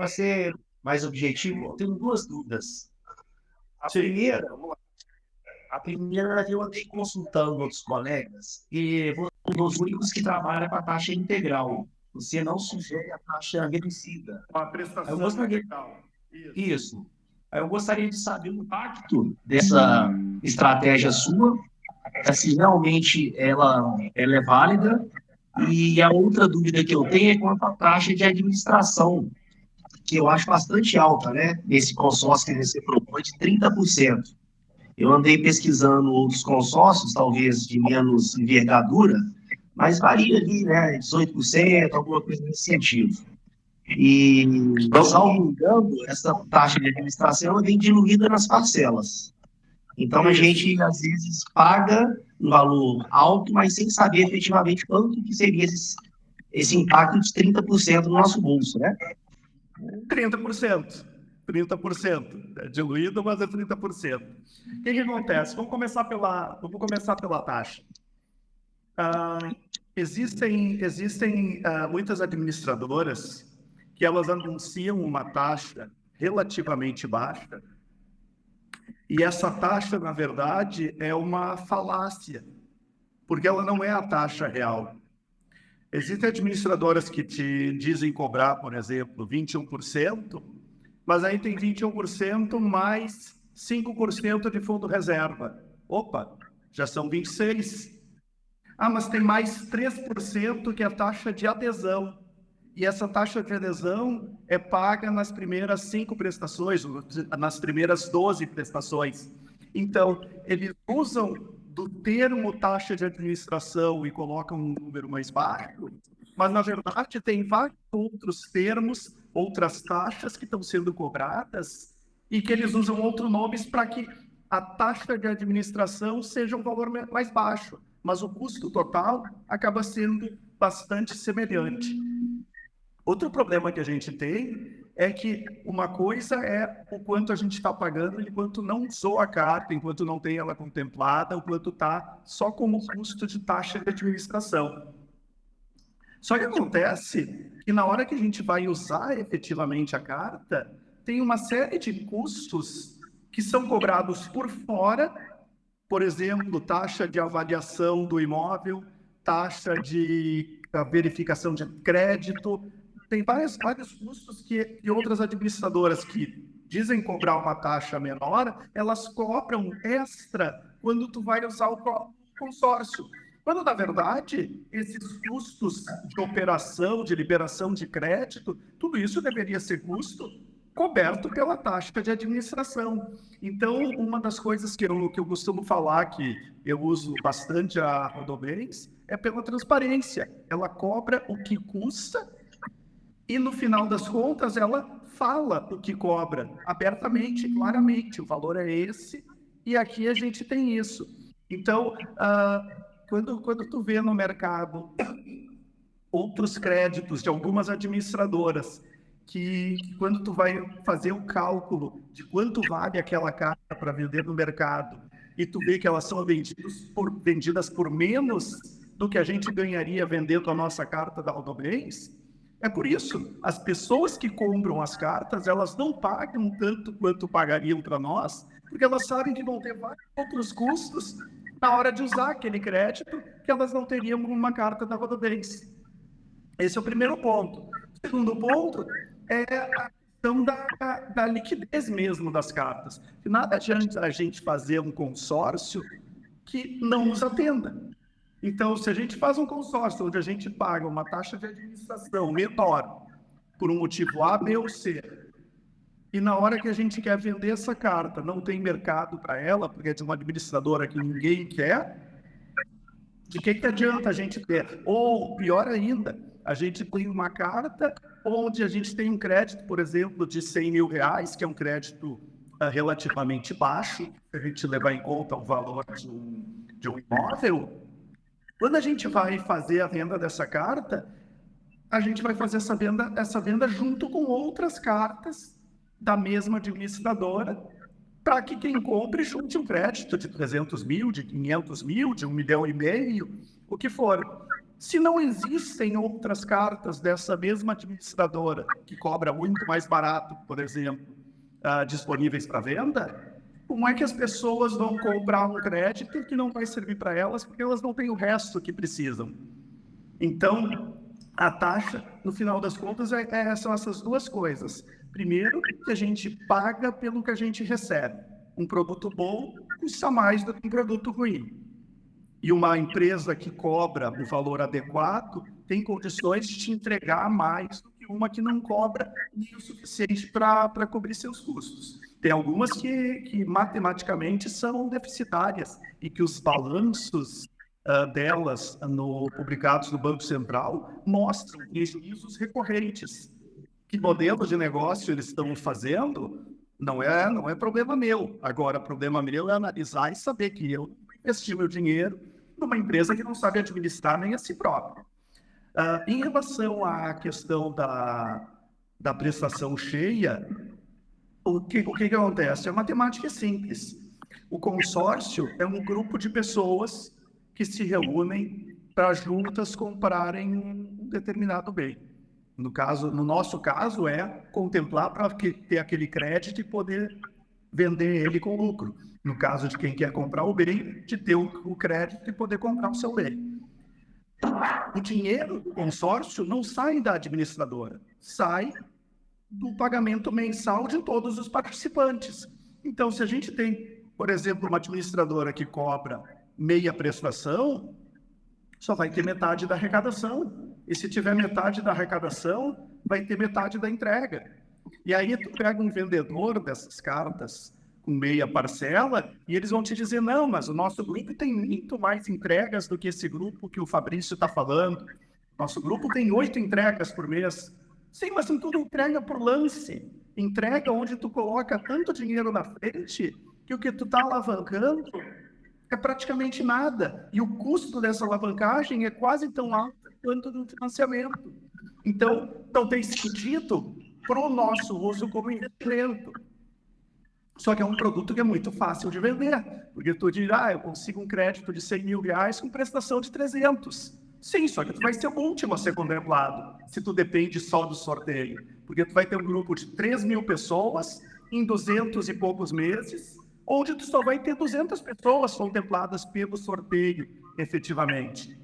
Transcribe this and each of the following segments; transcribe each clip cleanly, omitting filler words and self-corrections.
para ser mais objetivo, eu tenho duas dúvidas. A Sim, primeira, a primeira eu andei consultando outros colegas e você é um dos únicos que trabalha com a taxa integral. Você não sugere a taxa reduzida. uma Eu prestação gostaria integral. Isso. isso. Eu gostaria de saber o impacto dessa estratégia sua, se realmente ela é válida. E a outra dúvida que eu tenho é quanto à taxa de administração, que eu acho bastante alta, né? Nesse consórcio que você propõe de 30%. Eu andei pesquisando outros consórcios, talvez de menos envergadura, mas varia ali, né? 18%, alguma coisa nesse sentido. E, salvo engano, essa taxa de administração ela vem diluída nas parcelas. Então, a Isso. gente, às vezes, paga um valor alto, mas sem saber efetivamente quanto que seria esse impacto de 30% no nosso bolso, né? 30%. 30%. É diluído, mas é 30%. O que acontece? Vamos começar pela taxa. Existem muitas administradoras que elas anunciam uma taxa relativamente baixa, e essa taxa, na verdade, é uma falácia, porque ela não é a taxa real. Existem administradoras que te dizem cobrar, por exemplo, 21%, mas aí tem 21% mais 5% de fundo reserva. Opa, já são 26%. Ah, mas tem mais 3% que é a taxa de adesão. E essa taxa de adesão é paga nas primeiras 5 prestações, nas primeiras 12 prestações. Então, eles usam do termo taxa de administração e colocam um número mais baixo, mas, na verdade, tem vários outros termos, outras taxas que estão sendo cobradas e que eles usam outros nomes para que a taxa de administração seja um valor mais baixo, mas o custo total acaba sendo bastante semelhante. Outro problema que a gente tem é que uma coisa é o quanto a gente está pagando enquanto não usou a carta, enquanto não tem ela contemplada, o quanto está só como custo de taxa de administração. Só que acontece que na hora que a gente vai usar efetivamente a carta, tem uma série de custos que são cobrados por fora, por exemplo, taxa de avaliação do imóvel, taxa de verificação de crédito, tem vários custos que outras administradoras que dizem cobrar uma taxa menor, elas cobram extra quando tu vai usar o consórcio. Quando, na verdade, esses custos de operação, de liberação de crédito, tudo isso deveria ser custo coberto pela taxa de administração. Então, uma das coisas que eu costumo falar, que eu uso bastante a Rodobens, é pela transparência. Ela cobra o que custa e, no final das contas, ela fala o que cobra abertamente, claramente. O valor é esse e aqui a gente tem isso. Então, quando tu vê no mercado outros créditos de algumas administradoras que quando tu vai fazer o cálculo de quanto vale aquela carta para vender no mercado e tu vê que elas são vendidas por menos do que a gente ganharia vendendo a nossa carta da Rodobens, é por isso, as pessoas que compram as cartas, elas não pagam tanto quanto pagariam para nós, porque elas sabem que vão ter vários outros custos na hora de usar aquele crédito que elas não teriam com uma carta da Rodobens. Esse é o primeiro ponto. O segundo ponto é a questão da liquidez mesmo das cartas. De nada adianta a gente fazer um consórcio que não nos atenda. Então, se a gente faz um consórcio onde a gente paga uma taxa de administração menor por um motivo A, B ou C, e na hora que a gente quer vender essa carta, não tem mercado para ela, porque é de uma administradora que ninguém quer, de que adianta a gente ter? Ou, pior ainda, a gente tem uma carta onde a gente tem um crédito, por exemplo, de R$ 100.000, que é um crédito relativamente baixo, se a gente levar em conta o valor de um imóvel. Quando a gente vai fazer a venda dessa carta, a gente vai fazer essa venda junto com outras cartas da mesma administradora, para que quem compre junte um crédito de 300 mil, de 500 mil, de 1,5 milhão, o que for. Se não existem outras cartas dessa mesma administradora, que cobra muito mais barato, por exemplo, disponíveis para venda, como é que as pessoas vão comprar um crédito que não vai servir para elas, porque elas não têm o resto que precisam? Então, a taxa, no final das contas, são essas duas coisas. Primeiro, que a gente paga pelo que a gente recebe. Um produto bom custa mais do que um produto ruim. E uma empresa que cobra o valor adequado tem condições de te entregar mais do que uma que não cobra nem o suficiente para cobrir seus custos. Tem algumas que matematicamente são deficitárias e que os balanços delas publicados no Banco Central mostram prejuízos recorrentes. Que modelo de negócio eles estão fazendo não é problema meu. Agora, problema meu é analisar e saber que eu investi meu dinheiro numa empresa que não sabe administrar nem a si própria. Em relação à questão da prestação cheia, o que acontece? A matemática é simples. O consórcio é um grupo de pessoas que se reúnem para juntas comprarem um determinado bem. No nosso caso, é contemplar para ter aquele crédito e poder vender ele com lucro. No caso de quem quer comprar o bem, de ter o crédito e poder comprar o seu bem. O dinheiro do consórcio não sai da administradora, sai do pagamento mensal de todos os participantes. Então, se a gente tem, por exemplo, uma administradora que cobra meia prestação, só vai ter metade da arrecadação. E se tiver metade da arrecadação, vai ter metade da entrega. E aí tu pega um vendedor dessas cartas com meia parcela e eles vão te dizer, não, mas o nosso grupo tem muito mais entregas do que esse grupo que o Fabrício está falando. Nosso grupo tem 8 entregas por mês. Sim, mas tudo entrega por lance. Entrega onde tu coloca tanto dinheiro na frente que o que tu está alavancando é praticamente nada. E o custo dessa alavancagem é quase tão alto quanto do financiamento. Então, não tem sentido para o nosso uso como investimento. Só que é um produto que é muito fácil de vender. Porque tu dirá, eu consigo um crédito de 100 mil reais com prestação de 300. Sim, só que tu vai ser o último a ser contemplado, se tu depende só do sorteio. Porque tu vai ter um grupo de 3 mil pessoas em 200 e poucos meses, onde tu só vai ter 200 pessoas contempladas pelo sorteio, efetivamente.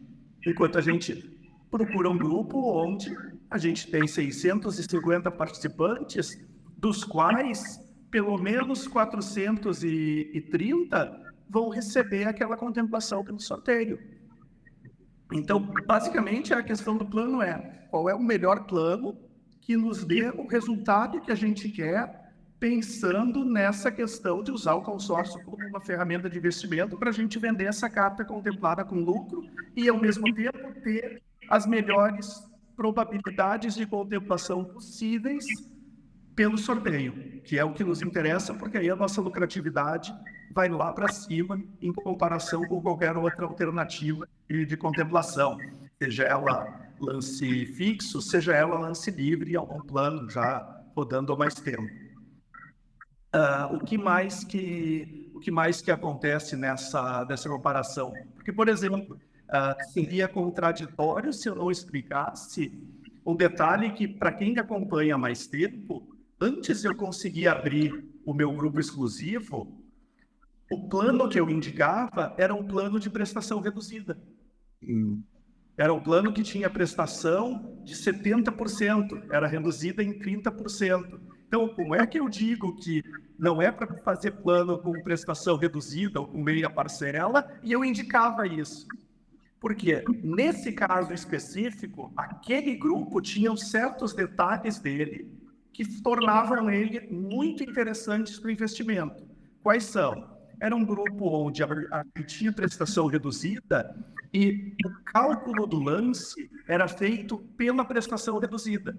Enquanto a gente procura um grupo onde a gente tem 650 participantes, dos quais pelo menos 430 vão receber aquela contemplação pelo sorteio. Então, basicamente, a questão do plano é qual é o melhor plano que nos dê o resultado que a gente quer, pensando nessa questão de usar o consórcio como uma ferramenta de investimento para a gente vender essa carta contemplada com lucro e, ao mesmo tempo, ter as melhores probabilidades de contemplação possíveis pelo sorteio, que é o que nos interessa, porque aí a nossa lucratividade vai lá para cima em comparação com qualquer outra alternativa de contemplação, seja ela lance fixo, seja ela lance livre, algum plano já rodando há mais tempo. O que mais que acontece nessa comparação? Porque, por exemplo, seria contraditório se eu não explicasse um detalhe que, para quem acompanha há mais tempo, antes de eu conseguir abrir o meu grupo exclusivo, o plano que eu indicava era um plano de prestação reduzida. Era um plano que tinha prestação de 70%, era reduzida em 30%. Então, como é que eu digo que não é para fazer plano com prestação reduzida ou com meia parcela, e eu indicava isso? Porque, nesse caso específico, aquele grupo tinha certos detalhes dele que tornavam ele muito interessante para o investimento. Quais são? Era um grupo onde tinha prestação reduzida e o cálculo do lance era feito pela prestação reduzida.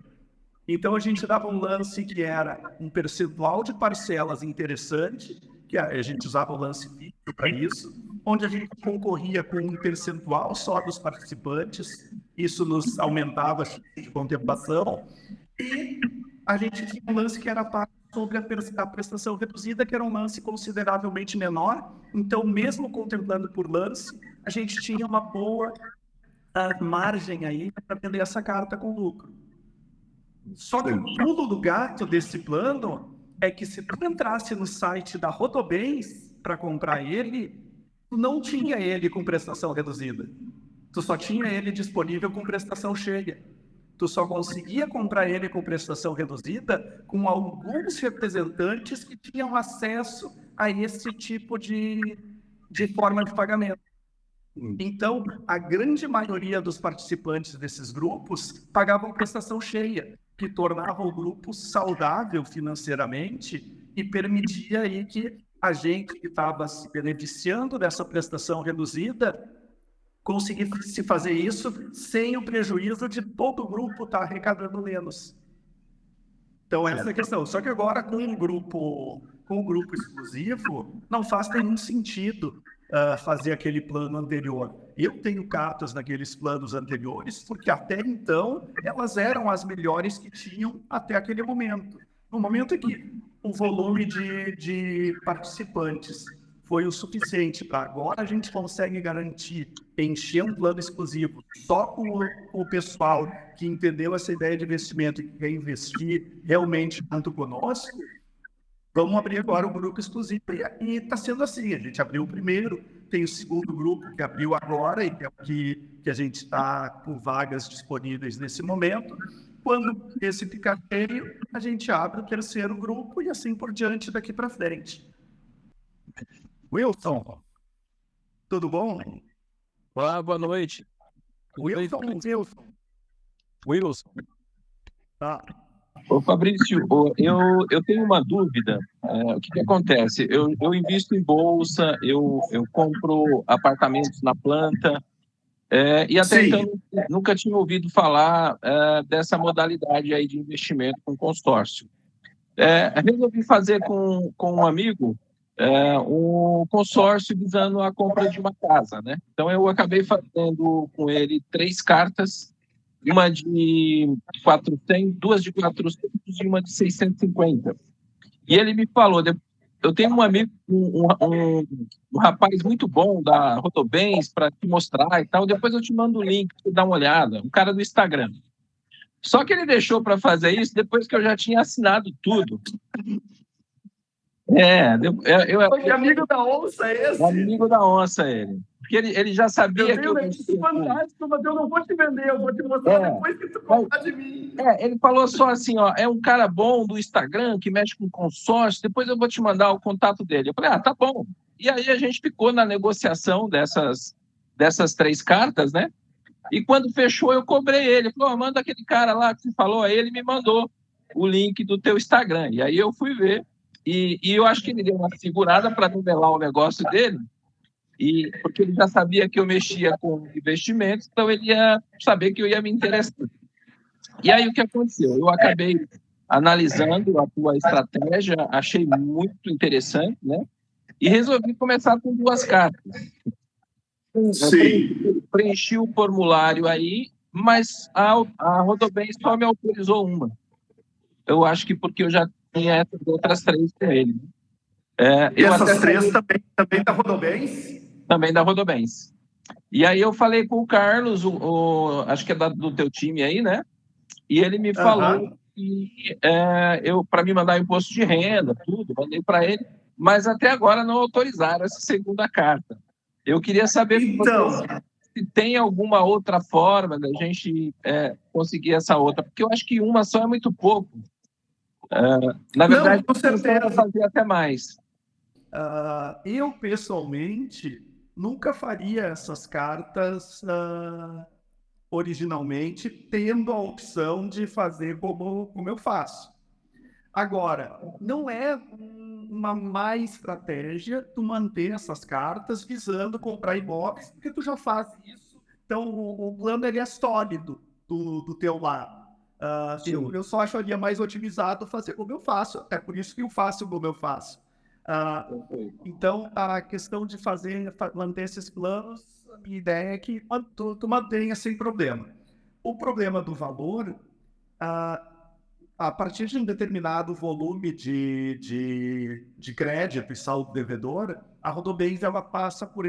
Então, a gente dava um lance que era um percentual de parcelas interessante, que a gente usava o lance fixo para isso, onde a gente concorria com um percentual só dos participantes, isso nos aumentava a chance de contemplação, e a gente tinha um lance que era pago sobre a prestação reduzida, que era um lance consideravelmente menor. Então, mesmo contemplando por lance, a gente tinha uma boa a margem aí para vender essa carta com lucro. Só que o pulo do gato desse plano é que se tu entrasse no site da Rodobens para comprar ele, tu não tinha ele com prestação reduzida. Tu só tinha ele disponível com prestação cheia. Tu só conseguia comprar ele com prestação reduzida com alguns representantes que tinham acesso a esse tipo de forma de pagamento. Então, a grande maioria dos participantes desses grupos pagavam prestação cheia, que tornava o grupo saudável financeiramente e permitia aí que a gente que estava se beneficiando dessa prestação reduzida conseguisse fazer isso sem o prejuízo de todo o grupo estar arrecadando menos. Então, essa é a questão. Só que agora, com um grupo exclusivo, não faz nenhum sentido fazer aquele plano anterior. Eu tenho cartas naqueles planos anteriores, porque até então elas eram as melhores que tinham até aquele momento. No momento em que o volume de participantes foi o suficiente para agora a gente consegue garantir encher um plano exclusivo só com o pessoal que entendeu essa ideia de investimento e que quer investir realmente junto conosco, vamos abrir agora um grupo exclusivo. E está sendo assim, a gente abriu o primeiro, tem o segundo grupo que abriu agora e que é o que a gente está com vagas disponíveis nesse momento. Quando esse ficar cheio, a gente abre o terceiro grupo e assim por diante daqui para frente. Wilson, tudo bom? Olá, boa noite. Wilson. Wilson. Tá. Ô Fabrício, eu tenho uma dúvida. O que acontece? Eu invisto em bolsa, eu compro apartamentos na planta, e até Sim. então nunca tinha ouvido falar dessa modalidade aí de investimento com consórcio. Resolvi fazer com um amigo um consórcio visando a compra de uma casa, né? Então eu acabei fazendo com ele 3 cartas, uma de 400, 2 de 400 e uma de 650. E ele me falou, eu tenho um amigo, um rapaz muito bom da Rodobens para te mostrar e tal, depois eu te mando o link para você dar uma olhada, um cara do Instagram. Só que ele deixou para fazer isso depois que eu já tinha assinado tudo. Amigo da onça esse? Amigo da onça, ele. Porque ele já sabia eu tenho que um negócio fantástico, mas eu não vou te vender, eu vou te mostrar depois que tu comprar de mim. Ele falou só assim, ó, é um cara bom do Instagram que mexe com consórcio, depois eu vou te mandar o contato dele. Eu falei, tá bom. E aí a gente ficou na negociação dessas 3 cartas, né? E quando fechou, eu cobrei ele. Falou, manda aquele cara lá que você falou. Aí ele me mandou o link do teu Instagram. E aí eu fui ver. E eu acho que ele deu uma segurada para nivelar o negócio dele, porque ele já sabia que eu mexia com investimentos, então ele ia saber que eu ia me interessar. E aí o que aconteceu? Eu acabei analisando a tua estratégia, achei muito interessante, né? E resolvi começar com 2 cartas. Sim. Preenchi o formulário aí, mas a Rodobens só me autorizou uma. Eu acho que porque eu já tinha essas outras 3 com ele. E essas 3 também da Rodobens? Também da Rodobens. E aí eu falei com o Carlos, acho que é do teu time aí, né? E ele me falou que para me mandar imposto de renda, tudo, mandei para ele, mas até agora não autorizaram essa segunda carta. Eu queria saber se tem alguma outra forma da gente conseguir essa outra, porque eu acho que uma só é muito pouco. Na verdade, com certeza. Fazer até mais. Eu, pessoalmente, nunca faria essas cartas originalmente, tendo a opção de fazer como eu faço. Agora, não é uma má estratégia tu manter essas cartas visando comprar imóveis, porque tu já faz isso. Então, o plano ele é sólido do teu lado. Eu só acharia mais otimizado fazer como eu faço. É por isso que eu faço como eu faço. Então, a questão de manter esses planos, a minha ideia é que tu mantenha sem problema. O problema do valor, a partir de um determinado volume de crédito e saldo devedor, a Rodobens ela passa por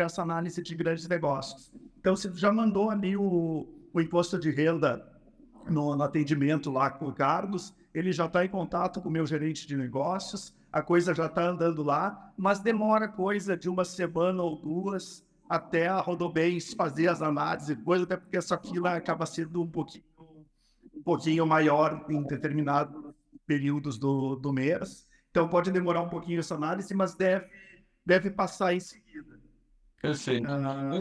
essa análise de grandes negócios. Então, você já mandou ali o imposto de renda no atendimento lá com o Carlos, ele já está em contato com o meu gerente de negócios, a coisa já está andando lá, mas demora coisa de uma semana ou duas até a Rodobens fazer as análises, coisa, até porque essa fila acaba sendo um pouquinho maior em determinados períodos do mês. Então pode demorar um pouquinho essa análise, mas deve passar em seguida. Perfeito. Ah,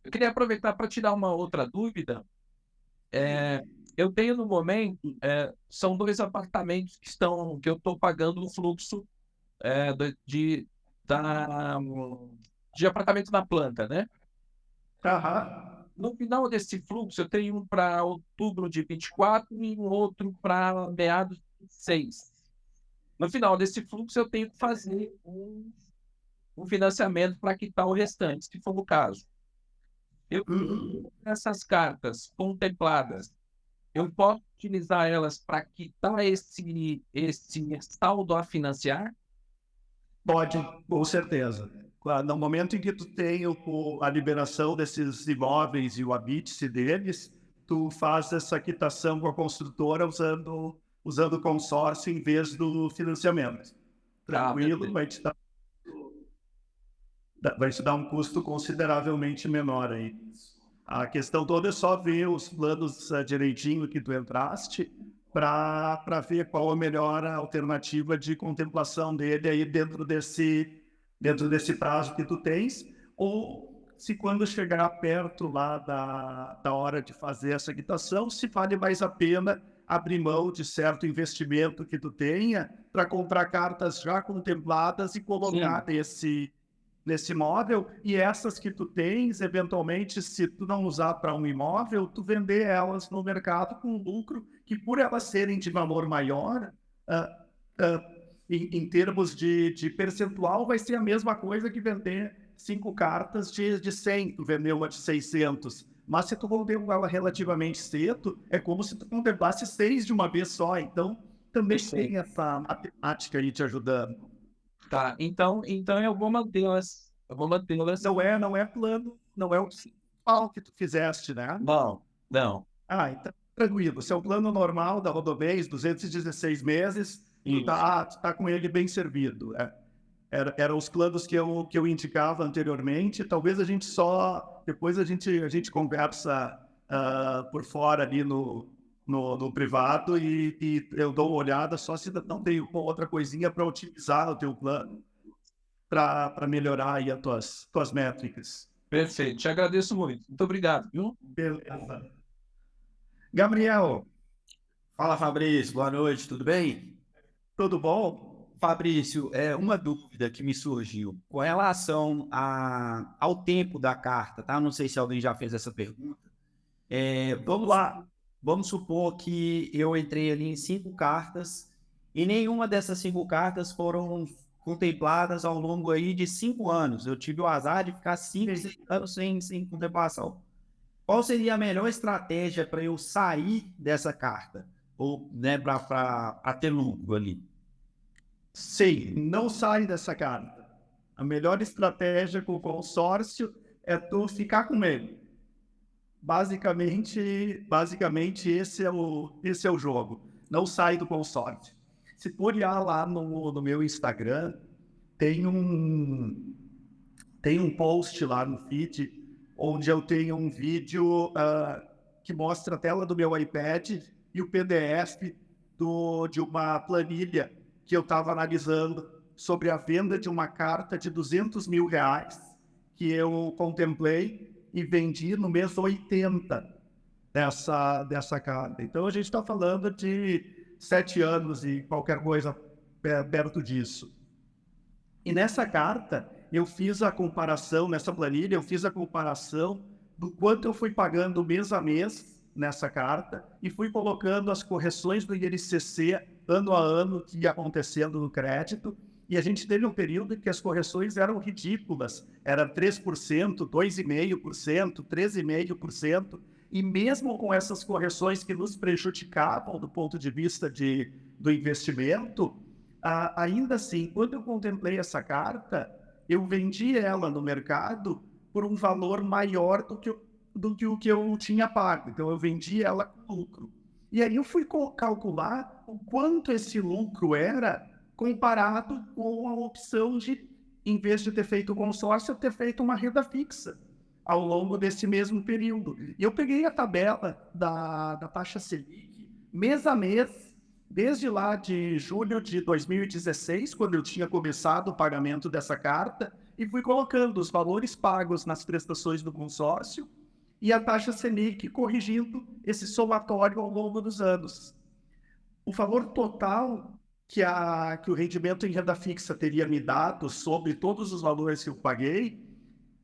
Eu queria aproveitar para tirar uma outra dúvida. Eu tenho no momento, são 2 apartamentos que eu estou pagando o fluxo da, de apartamento na planta, né? aham. No final desse fluxo, eu tenho um para outubro de 24 e um outro para meados de 26. No final desse fluxo, eu tenho que fazer um financiamento para quitar o restante, se for o caso. Eu tenho essas cartas contempladas, eu posso utilizar elas para quitar esse saldo a financiar? Pode, com certeza. Claro, no momento em que tu tem a liberação desses imóveis e o habite deles, tu faz essa quitação com a construtora usando o consórcio em vez do financiamento. Tranquilo, Perfeito. vai te dar um custo consideravelmente menor aí. A questão toda é só ver os planos direitinho que tu entraste para ver qual a melhor alternativa de contemplação dele aí dentro desse prazo que tu tens, ou se quando chegar perto lá da hora de fazer essa quitação, se vale mais a pena abrir mão de certo investimento que tu tenha para comprar cartas já contempladas e colocar nesse imóvel, e essas que tu tens, eventualmente, se tu não usar para um imóvel, tu vender elas no mercado com lucro, que por elas serem de valor maior, ah, em termos de percentual, vai ser a mesma coisa que vender 5 cartas de 100, tu vendeu uma de 600. Mas se tu contemplar ela relativamente cedo, é como se tu contemplasse 6 de uma vez só. Então, também tem essa matemática aí te ajudando. Tá, então eu vou mantê-las. Eu vou mantê-las. Não é plano, não é o principal que tu fizeste, né? Não, não. Ah, então tranquilo. Se é o plano normal da Rodobens, 216 meses, tu tá com ele bem servido. Eram os planos que eu indicava anteriormente. Talvez a gente depois a gente conversa por fora ali no privado e eu dou uma olhada só se não tem outra coisinha para otimizar o teu plano, para melhorar aí as tuas métricas. Perfeito, te agradeço muito. Muito obrigado, viu? Beleza. Gabriel, Fala, Fabrício, boa noite, tudo bem? tudo bom? Fabrício, uma dúvida que me surgiu com relação ao tempo da carta, tá? Não sei se alguém já fez essa pergunta. Vamos lá. Vamos supor que eu entrei ali em 5 cartas e nenhuma dessas 5 cartas foram contempladas ao longo aí de 5 anos. Eu tive o azar de ficar 5, 6 anos sem contemplação. Qual seria a melhor estratégia para eu sair dessa carta? Ou, né, para ter lucro ali? Sim, não sai dessa carta. A melhor estratégia com o consórcio é tu ficar com ele. Basicamente esse é o jogo. Não sai do consórcio. Se tu olhar lá no meu Instagram, tem um post lá no feed onde eu tenho um vídeo que mostra a tela do meu iPad e o PDF de uma planilha que eu estava analisando sobre a venda de uma carta de R$200 mil que eu contemplei e vendi no mês 80 dessa carta. Então a gente está falando de 7 anos e qualquer coisa perto disso. E nessa carta, eu fiz a comparação, nessa planilha, eu fiz a comparação do quanto eu fui pagando mês a mês nessa carta e fui colocando as correções do INCC ano a ano que ia acontecendo no crédito. E a gente teve um período em que as correções eram ridículas. Era 3%, 2,5%, 13,5%. E mesmo com essas correções que nos prejudicavam do ponto de vista do investimento, ainda assim, quando eu contemplei essa carta, eu vendi ela no mercado por um valor maior do que o que eu tinha pago. Então, eu vendi ela com lucro. E aí eu fui calcular o quanto esse lucro era comparado com a opção de, em vez de ter feito o consórcio, ter feito uma renda fixa ao longo desse mesmo período. E eu peguei a tabela da taxa Selic, mês a mês, desde lá de julho de 2016, quando eu tinha começado o pagamento dessa carta, e fui colocando os valores pagos nas prestações do consórcio e a taxa Selic, corrigindo esse somatório ao longo dos anos. O valor total que o rendimento em renda fixa teria me dado sobre todos os valores que eu paguei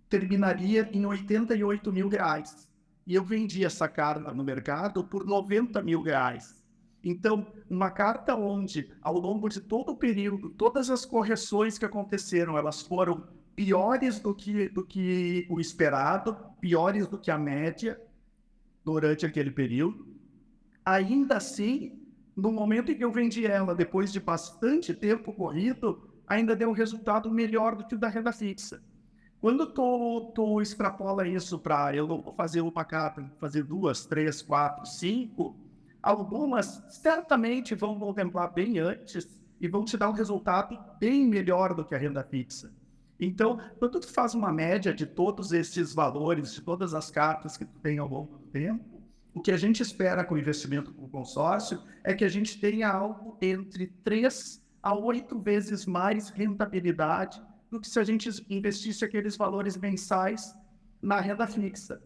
terminaria em R$88 mil. E eu vendi essa carta no mercado por R$90 mil. Então, uma carta onde, ao longo de todo o período, todas as correções que aconteceram, elas foram piores do que o esperado, piores do que a média durante aquele período. Ainda assim, no momento em que eu vendi ela, depois de bastante tempo corrido, ainda deu um resultado melhor do que o da renda fixa. Quando tu extrapola isso para eu fazer uma carta, fazer 2, 3, 4, 5, algumas certamente vão contemplar bem antes e vão te dar um resultado bem melhor do que a renda fixa. Então, quando tu faz uma média de todos esses valores, de todas as cartas que tu tem ao longo do tempo, o que a gente espera com o investimento com consórcio é que a gente tenha algo entre 3 a 8 vezes mais rentabilidade do que se a gente investisse aqueles valores mensais na renda fixa.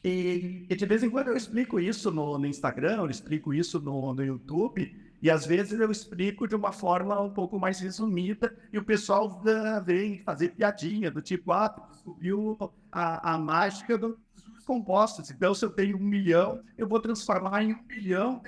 E de vez em quando eu explico isso no Instagram, eu explico isso no YouTube, e às vezes eu explico de uma forma um pouco mais resumida, e o pessoal vem fazer piadinha, do tipo, descobriu a mágica dos compostos. Então, se eu tenho 1 milhão, eu vou transformar em 1 bilhão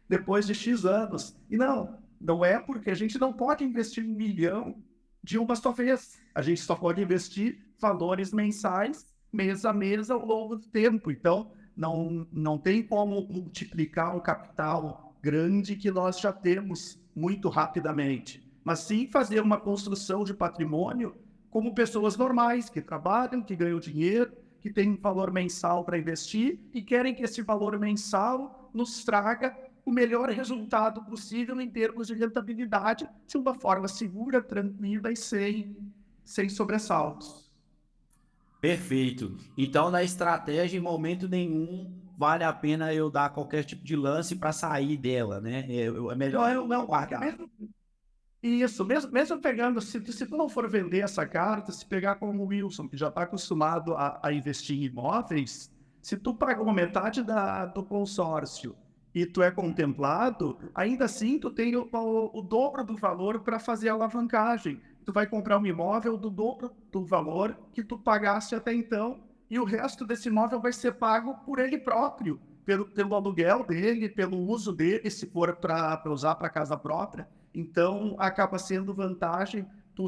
depois de X anos. E não é, porque a gente não pode investir 1 milhão de uma só vez. A gente só pode investir valores mensais, mês a mês, ao longo do tempo. Então, não tem como multiplicar um capital grande que nós já temos muito rapidamente, mas sim fazer uma construção de patrimônio como pessoas normais, que trabalham, que ganham dinheiro, que têm um valor mensal para investir e querem que esse valor mensal nos traga o melhor resultado possível em termos de rentabilidade, de uma forma segura, tranquila e sem sobressaltos. Perfeito. Então, na estratégia, em momento nenhum, vale a pena eu dar qualquer tipo de lance para sair dela, né? É melhor eu não guardar. Isso, mesmo pegando, se tu não for vender essa carta, se pegar como o Wilson, que já está acostumado a investir em imóveis, se tu pagou metade do consórcio e tu é contemplado, ainda assim tu tem o dobro do valor para fazer a alavancagem. Tu vai comprar um imóvel do dobro do valor que tu pagaste até então, e o resto desse imóvel vai ser pago por ele próprio, pelo aluguel dele, pelo uso dele, se for para usar para casa própria. Então, acaba sendo vantagem tu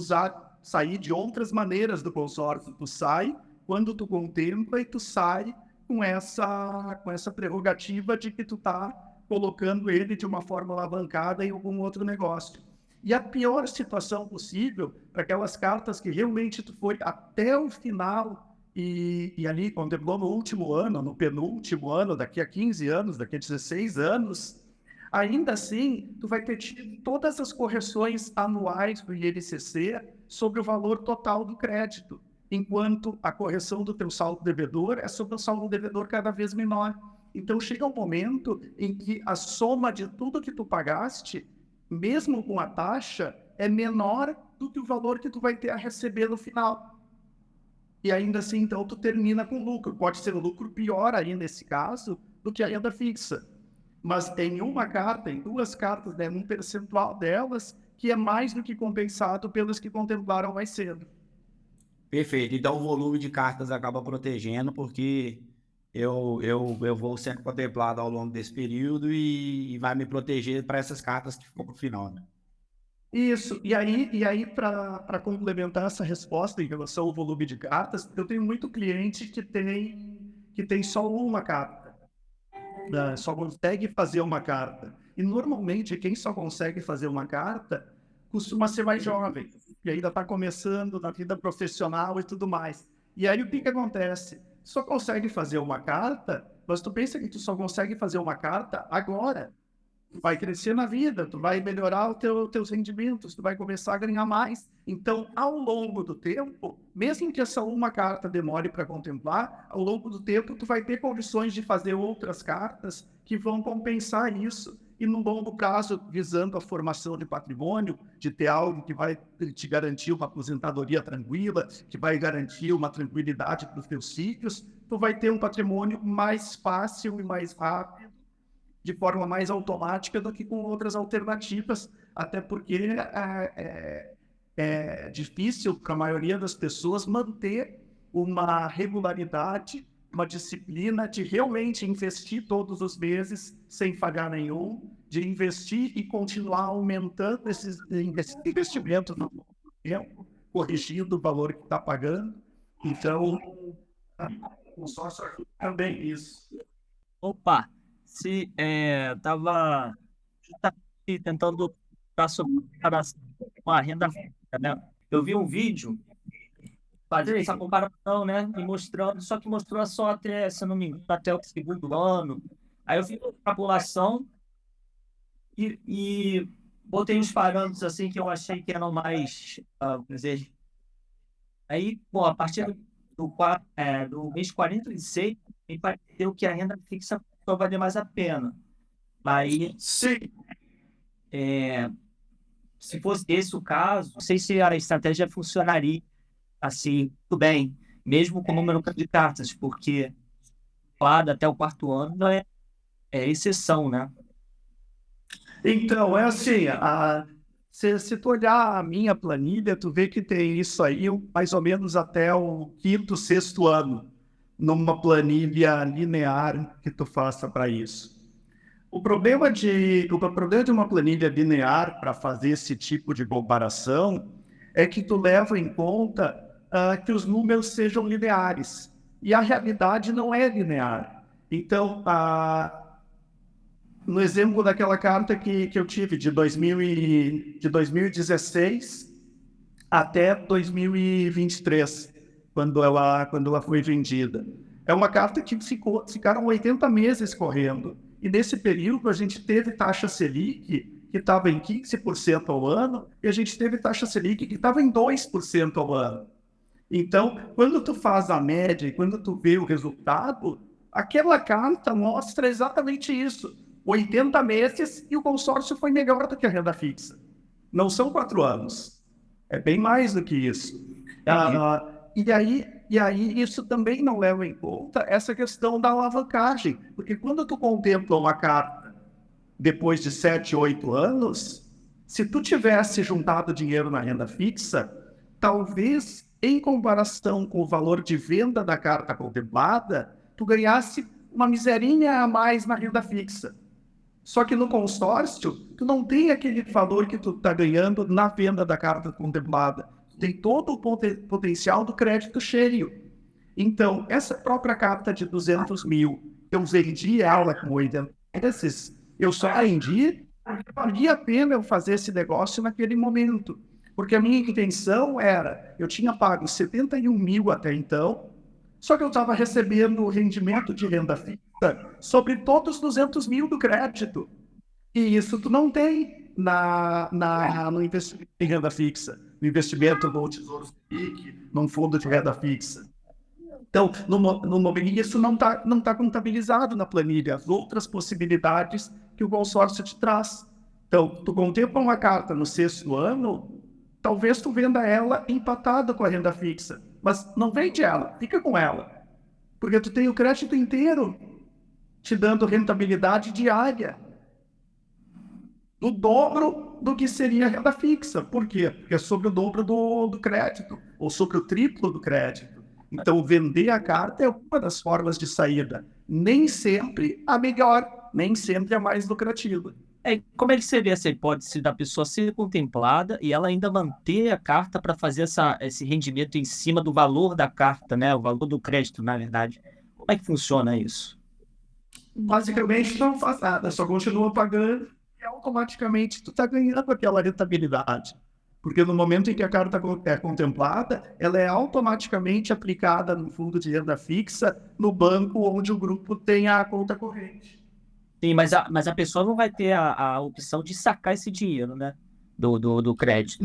sair de outras maneiras do consórcio. Tu sai quando tu contempla e tu sai com essa prerrogativa de que tu tá colocando ele de uma forma alavancada em algum outro negócio. E a pior situação possível para aquelas cartas que realmente tu foi até o final e ali contemplou no último ano, no penúltimo ano, daqui a 15 anos, daqui a 16 anos, ainda assim, tu vai ter tido todas as correções anuais do INCC sobre o valor total do crédito, enquanto a correção do teu saldo devedor é sobre o saldo devedor cada vez menor. Então, chega um momento em que a soma de tudo que tu pagaste, mesmo com a taxa, é menor do que o valor que tu vai ter a receber no final. E ainda assim, então, tu termina com lucro. Pode ser um lucro pior aí, nesse caso, do que a renda fixa. Mas tem uma carta, em 2 cartas, né, um percentual delas, que é mais do que compensado pelos que contemplaram mais cedo. Perfeito. Então, o volume de cartas acaba protegendo, porque eu vou sendo contemplado ao longo desse período e vai me proteger para essas cartas que ficam para o final, né? Isso. E aí para complementar essa resposta em relação ao volume de cartas, eu tenho muito cliente que tem só uma carta, né? Só consegue fazer uma carta. E normalmente quem só consegue fazer uma carta costuma ser mais jovem. e ainda está começando na vida profissional e tudo mais. E aí o que acontece? Só consegue fazer uma carta, mas tu pensa que tu só consegue fazer uma carta agora. Tu vai crescer na vida, tu vai melhorar teus rendimentos, tu vai começar a ganhar mais. Então, ao longo do tempo, mesmo que essa uma carta demore para contemplar, ao longo do tempo tu vai ter condições de fazer outras cartas que vão compensar isso. E no longo prazo, visando a formação de patrimônio, de ter algo que vai te garantir uma aposentadoria tranquila, que vai garantir uma tranquilidade para os teus filhos, tu vai ter um patrimônio mais fácil e mais rápido, de forma mais automática do que com outras alternativas, até porque é difícil para a maioria das pessoas manter uma regularidade, uma disciplina de realmente investir todos os meses sem falhar nenhum, de investir e continuar aumentando esses investimentos no tempo, corrigindo o valor que está pagando. Então, o sócio ajuda também isso. Opa, se estava tentando dar para uma renda fixa, né? Eu vi um vídeo fazendo essa comparação, né? E mostrando, só que mostrou só até, se eu não me engano, até o segundo ano. Aí eu fiz uma calculação e botei uns parâmetros assim que eu achei que eram mais, vamos dizer. Aí, bom, a partir do mês 46, me pareceu que a renda fixa só valer mais a pena. Aí, Sim. se fosse esse o caso, não sei se a estratégia funcionaria assim, tudo bem, mesmo com o número de cartas, porque lá até o quarto ano não é exceção, né? Então, é assim, se tu olhar a minha planilha, tu vê que tem isso aí mais ou menos até o quinto, sexto ano, numa planilha linear que tu faça para isso. O problema de uma planilha linear para fazer esse tipo de comparação é que tu leva em conta que os números sejam lineares. E a realidade não é linear. Então, no exemplo daquela carta que eu tive de 2016 até 2023, quando ela foi vendida. É uma carta que ficaram 80 meses correndo. E nesse período a gente teve taxa Selic que estava em 15% ao ano, e a gente teve taxa Selic que estava em 2% ao ano. Então, quando tu faz a média e quando tu vê o resultado, aquela carta mostra exatamente isso. 80 meses e o consórcio foi melhor do que a renda fixa. Não são 4 anos. É bem mais do que isso. E aí isso também não leva em conta essa questão da alavancagem. Porque quando tu contempla uma carta depois de 7, 8 anos, se tu tivesse juntado dinheiro na renda fixa, talvez, em comparação com o valor de venda da carta contemplada, tu ganhasse uma miserinha a mais na renda fixa. Só que no consórcio, tu não tem aquele valor que tu está ganhando na venda da carta contemplada. Tu tem todo o potencial do crédito cheio. Então, essa própria carta de 200 mil, eu vendi ela com 80 meses, eu só vendi porque valia a pena eu fazer esse negócio naquele momento. Porque a minha intenção era, eu tinha pago 71 mil até então, só que eu estava recebendo o rendimento de renda fixa sobre todos os 200 mil do crédito. E isso tu não tem no investimento em renda fixa, no investimento no Tesouro Selic, num fundo de renda fixa. Então, no momento, isso não tá contabilizado na planilha, as outras possibilidades que o consórcio te traz. Então, tu contempla uma carta no sexto ano, talvez tu venda ela empatada com a renda fixa, mas não vende ela, fica com ela, porque tu tem o crédito inteiro te dando rentabilidade diária no dobro do que seria a renda fixa. Por quê? Porque é sobre o dobro do crédito, ou sobre o triplo do crédito. Então, vender a carta é uma das formas de saída. Nem sempre a melhor, nem sempre a mais lucrativa. Como é que seria essa hipótese da pessoa ser contemplada e ela ainda manter a carta para fazer esse rendimento em cima do valor da carta, né? O valor do crédito, na verdade. Como é que funciona isso? Basicamente, não faz nada, só continua pagando e automaticamente tu está ganhando aquela rentabilidade. Porque no momento em que a carta é contemplada, ela é automaticamente aplicada no fundo de renda fixa, no banco onde o grupo tem a conta corrente. Sim, mas a pessoa não vai ter a opção de sacar esse dinheiro, né? Do crédito.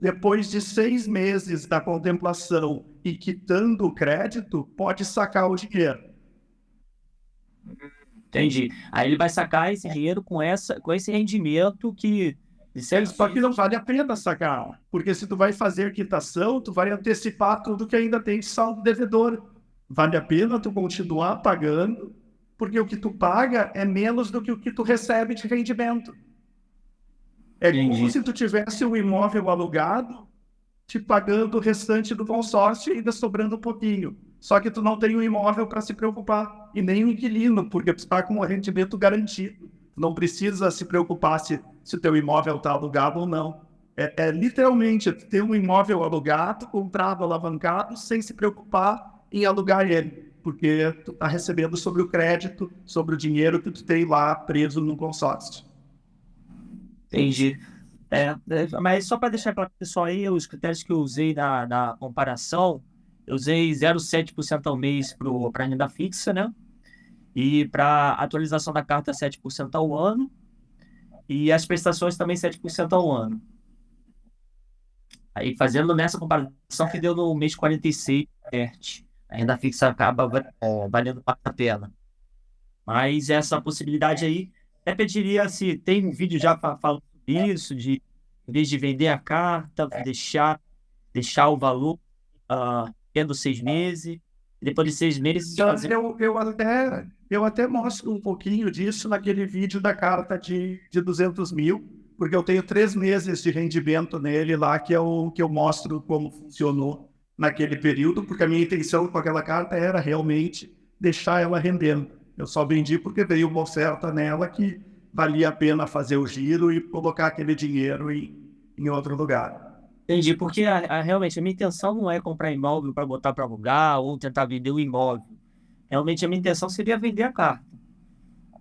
Depois de 6 meses da contemplação e quitando o crédito, pode sacar o dinheiro. Entendi. Aí ele vai sacar esse dinheiro com esse rendimento que. Só que não vale a pena sacar, porque se tu vai fazer quitação, tu vai antecipar tudo que ainda tem de saldo devedor. Vale a pena tu continuar pagando, porque o que tu paga é menos do que o que tu recebe de rendimento. É como se tu tivesse um imóvel alugado, te pagando o restante do consórcio e ainda sobrando um pouquinho. Só que tu não tem um imóvel para se preocupar, e nem um inquilino, porque tu está com o rendimento garantido. Tu não precisa se preocupar se o teu imóvel está alugado ou não. É literalmente ter um imóvel alugado, comprado, alavancado, sem se preocupar em alugar ele, porque tu está recebendo sobre o crédito, sobre o dinheiro que tu tem lá preso no consórcio. Entendi. Mas só para deixar para o pessoal aí, os critérios que eu usei na comparação, eu usei 0,7% ao mês para renda fixa, né? E para atualização da carta 7% ao ano. E as prestações também 7% ao ano. Aí fazendo nessa comparação que deu no mês 46, a renda fixa acaba valendo mais a pena. Mas essa possibilidade aí, até pediria se tem um vídeo já falando sobre isso, de em vez de vender a carta, deixar o valor tendo 6 meses, depois de 6 meses fazer... Eu até mostro um pouquinho disso naquele vídeo da carta de 200 mil, porque eu tenho 3 meses de rendimento nele lá, que é o que eu mostro como funcionou naquele período, porque a minha intenção com aquela carta era realmente deixar ela rendendo. Eu só vendi porque veio uma oferta nela que valia a pena fazer o giro e colocar aquele dinheiro em outro lugar. Entendi, porque realmente a minha intenção não é comprar imóvel para botar para alugar ou tentar vender o imóvel. Realmente a minha intenção seria vender a carta.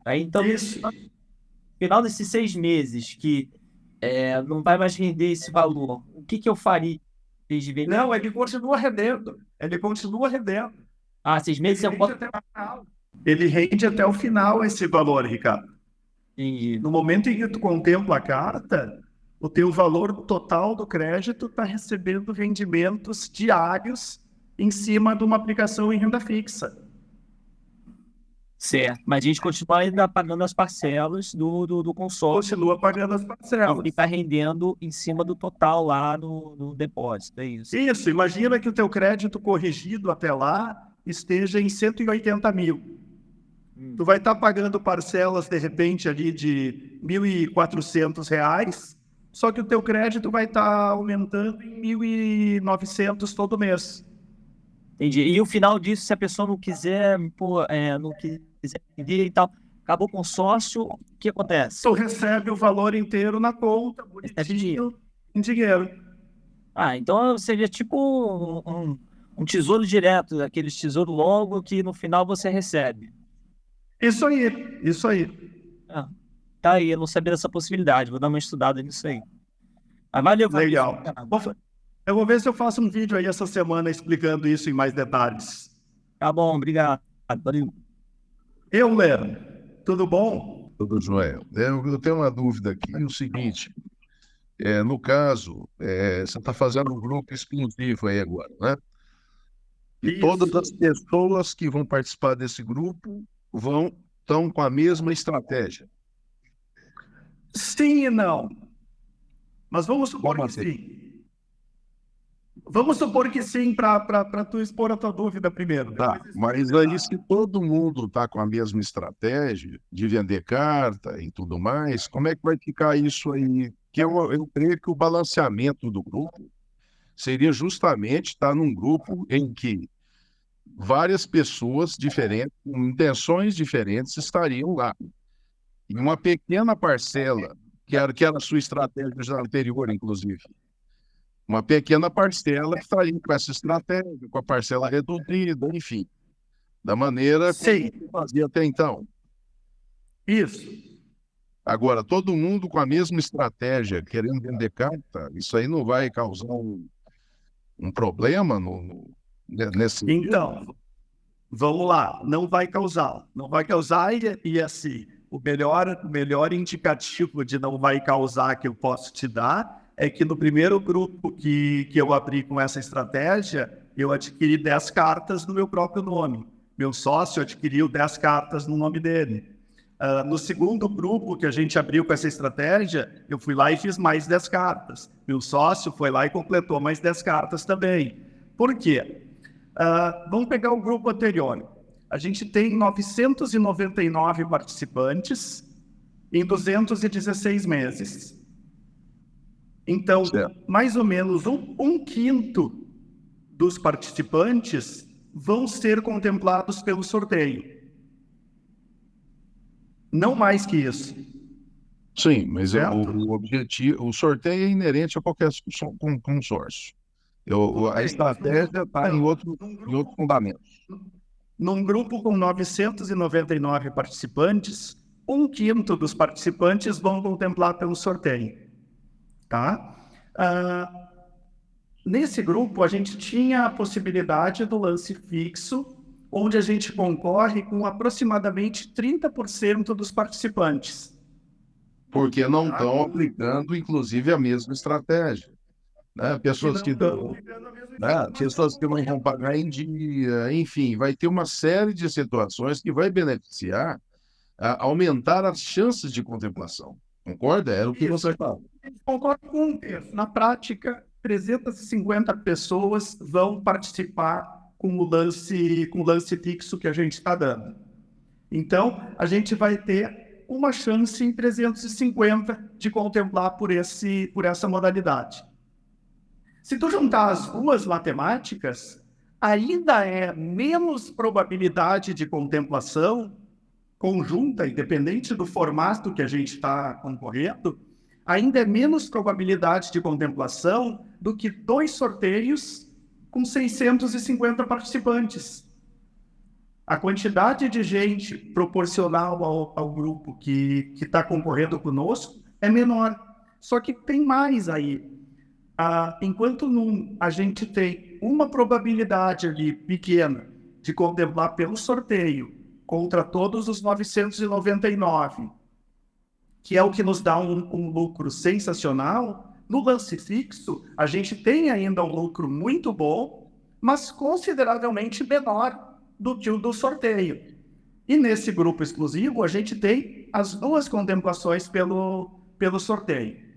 Aí então, Isso. no final desses 6 meses que não vai mais render esse valor, o que eu faria em vez de vender? Não, ele continua rendendo. Ele continua rendendo. 6 meses eu posso... Ele rende até o final esse valor, Ricardo. Entendi. No momento em que tu contempla a carta, o teu valor total do crédito está recebendo rendimentos diários em cima de uma aplicação em renda fixa. Certo, mas a gente continua ainda pagando as parcelas do consórcio. Continua pagando as parcelas. E fica rendendo em cima do total lá no depósito, é isso? Isso, imagina que o teu crédito corrigido até lá esteja em 180 mil. Tu vai estar pagando parcelas, de repente, ali de R$ 1.400, só que o teu crédito vai estar aumentando em 1.900 todo mês. Entendi. E o final disso, se a pessoa não quiser, não quiser vender e tal, acabou o consórcio, o que acontece? Tu recebe o valor inteiro na conta, bonitinho, em dinheiro. Então seria tipo um tesouro direto, aqueles tesouro longo que no final você recebe. Isso aí. Tá aí, eu não sabia dessa possibilidade, vou dar uma estudada nisso aí. Mas valeu, legal. Eu vou ver se eu faço um vídeo aí essa semana explicando isso em mais detalhes. Tá bom, obrigado. Valeu. Euler, tudo bom? Tudo jóia. Eu tenho uma dúvida aqui, o seguinte, no caso, você está fazendo um grupo exclusivo aí agora, né? E Isso. todas as pessoas que vão participar desse grupo estão com a mesma estratégia. Sim e não. Mas vamos supor que sim. Vamos supor que sim, para tu expor a tua dúvida primeiro. Tá, mas aí se todo mundo está com a mesma estratégia de vender carta e tudo mais, como é que vai ficar isso aí? Que eu creio que o balanceamento do grupo seria justamente estar num grupo em que várias pessoas diferentes, com intenções diferentes, estariam lá. E uma pequena parcela, que era a sua estratégia já anterior, inclusive, uma pequena parcela que estaria com essa estratégia, com a parcela reduzida, enfim, da maneira Sim. que fazia até então. Isso. Agora, todo mundo com a mesma estratégia, querendo vender carta, isso aí não vai causar um problema nesse sentido? Então, vamos lá, não vai causar e assim, o melhor indicativo de não vai causar que eu posso te dar é que no primeiro grupo que eu abri com essa estratégia, eu adquiri 10 cartas no meu próprio nome. Meu sócio adquiriu 10 cartas no nome dele. No segundo grupo que a gente abriu com essa estratégia, eu fui lá e fiz mais 10 cartas. Meu sócio foi lá e completou mais 10 cartas também. Por quê? Vamos pegar o grupo anterior. A gente tem 999 participantes em 216 meses. Então, mais ou menos um quinto dos participantes vão ser contemplados pelo sorteio. Não mais que isso. Sim, mas Certo? o objetivo, o sorteio é inerente a qualquer consórcio. A estratégia está em outro fundamento. Num grupo com 999 participantes, um quinto dos participantes vão contemplar pelo sorteio. Tá? Nesse grupo, a gente tinha a possibilidade do lance fixo, onde a gente concorre com aproximadamente 30% dos participantes. Porque não estão aplicando, inclusive, a mesma estratégia. Né? Pessoas que não vão pagar em dia, enfim, vai ter uma série de situações que vai beneficiar, aumentar as chances de contemplação. Concorda? Era o que você falou. Concordo com um terço. Na prática, 350 pessoas vão participar com o lance fixo que a gente está dando. Então, a gente vai ter uma chance em 350 de contemplar por essa modalidade. Se tu juntar as duas matemáticas, ainda é menos probabilidade de contemplação conjunta, independente do formato que a gente está concorrendo, ainda é menos probabilidade de contemplação do que 2 sorteios com 650 participantes. A quantidade de gente proporcional ao grupo que está concorrendo conosco é menor. Só que tem mais aí. Enquanto a gente tem uma probabilidade ali pequena de contemplar pelo sorteio contra todos os 999, que é o que nos dá um lucro sensacional, no lance fixo, a gente tem ainda um lucro muito bom, mas consideravelmente menor do que o do sorteio. E nesse grupo exclusivo, a gente tem as duas contemplações pelo sorteio.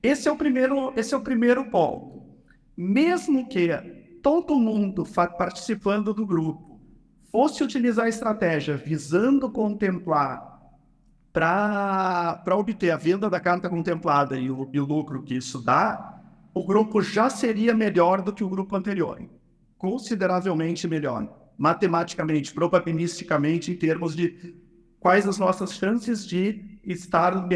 Esse é o primeiro ponto. Mesmo que todo mundo participando do grupo fosse utilizar a estratégia visando contemplar para obter a venda da carta contemplada e o lucro que isso dá, o grupo já seria melhor do que o grupo anterior. Consideravelmente melhor. Matematicamente, probabilisticamente, em termos de quais as nossas chances de estar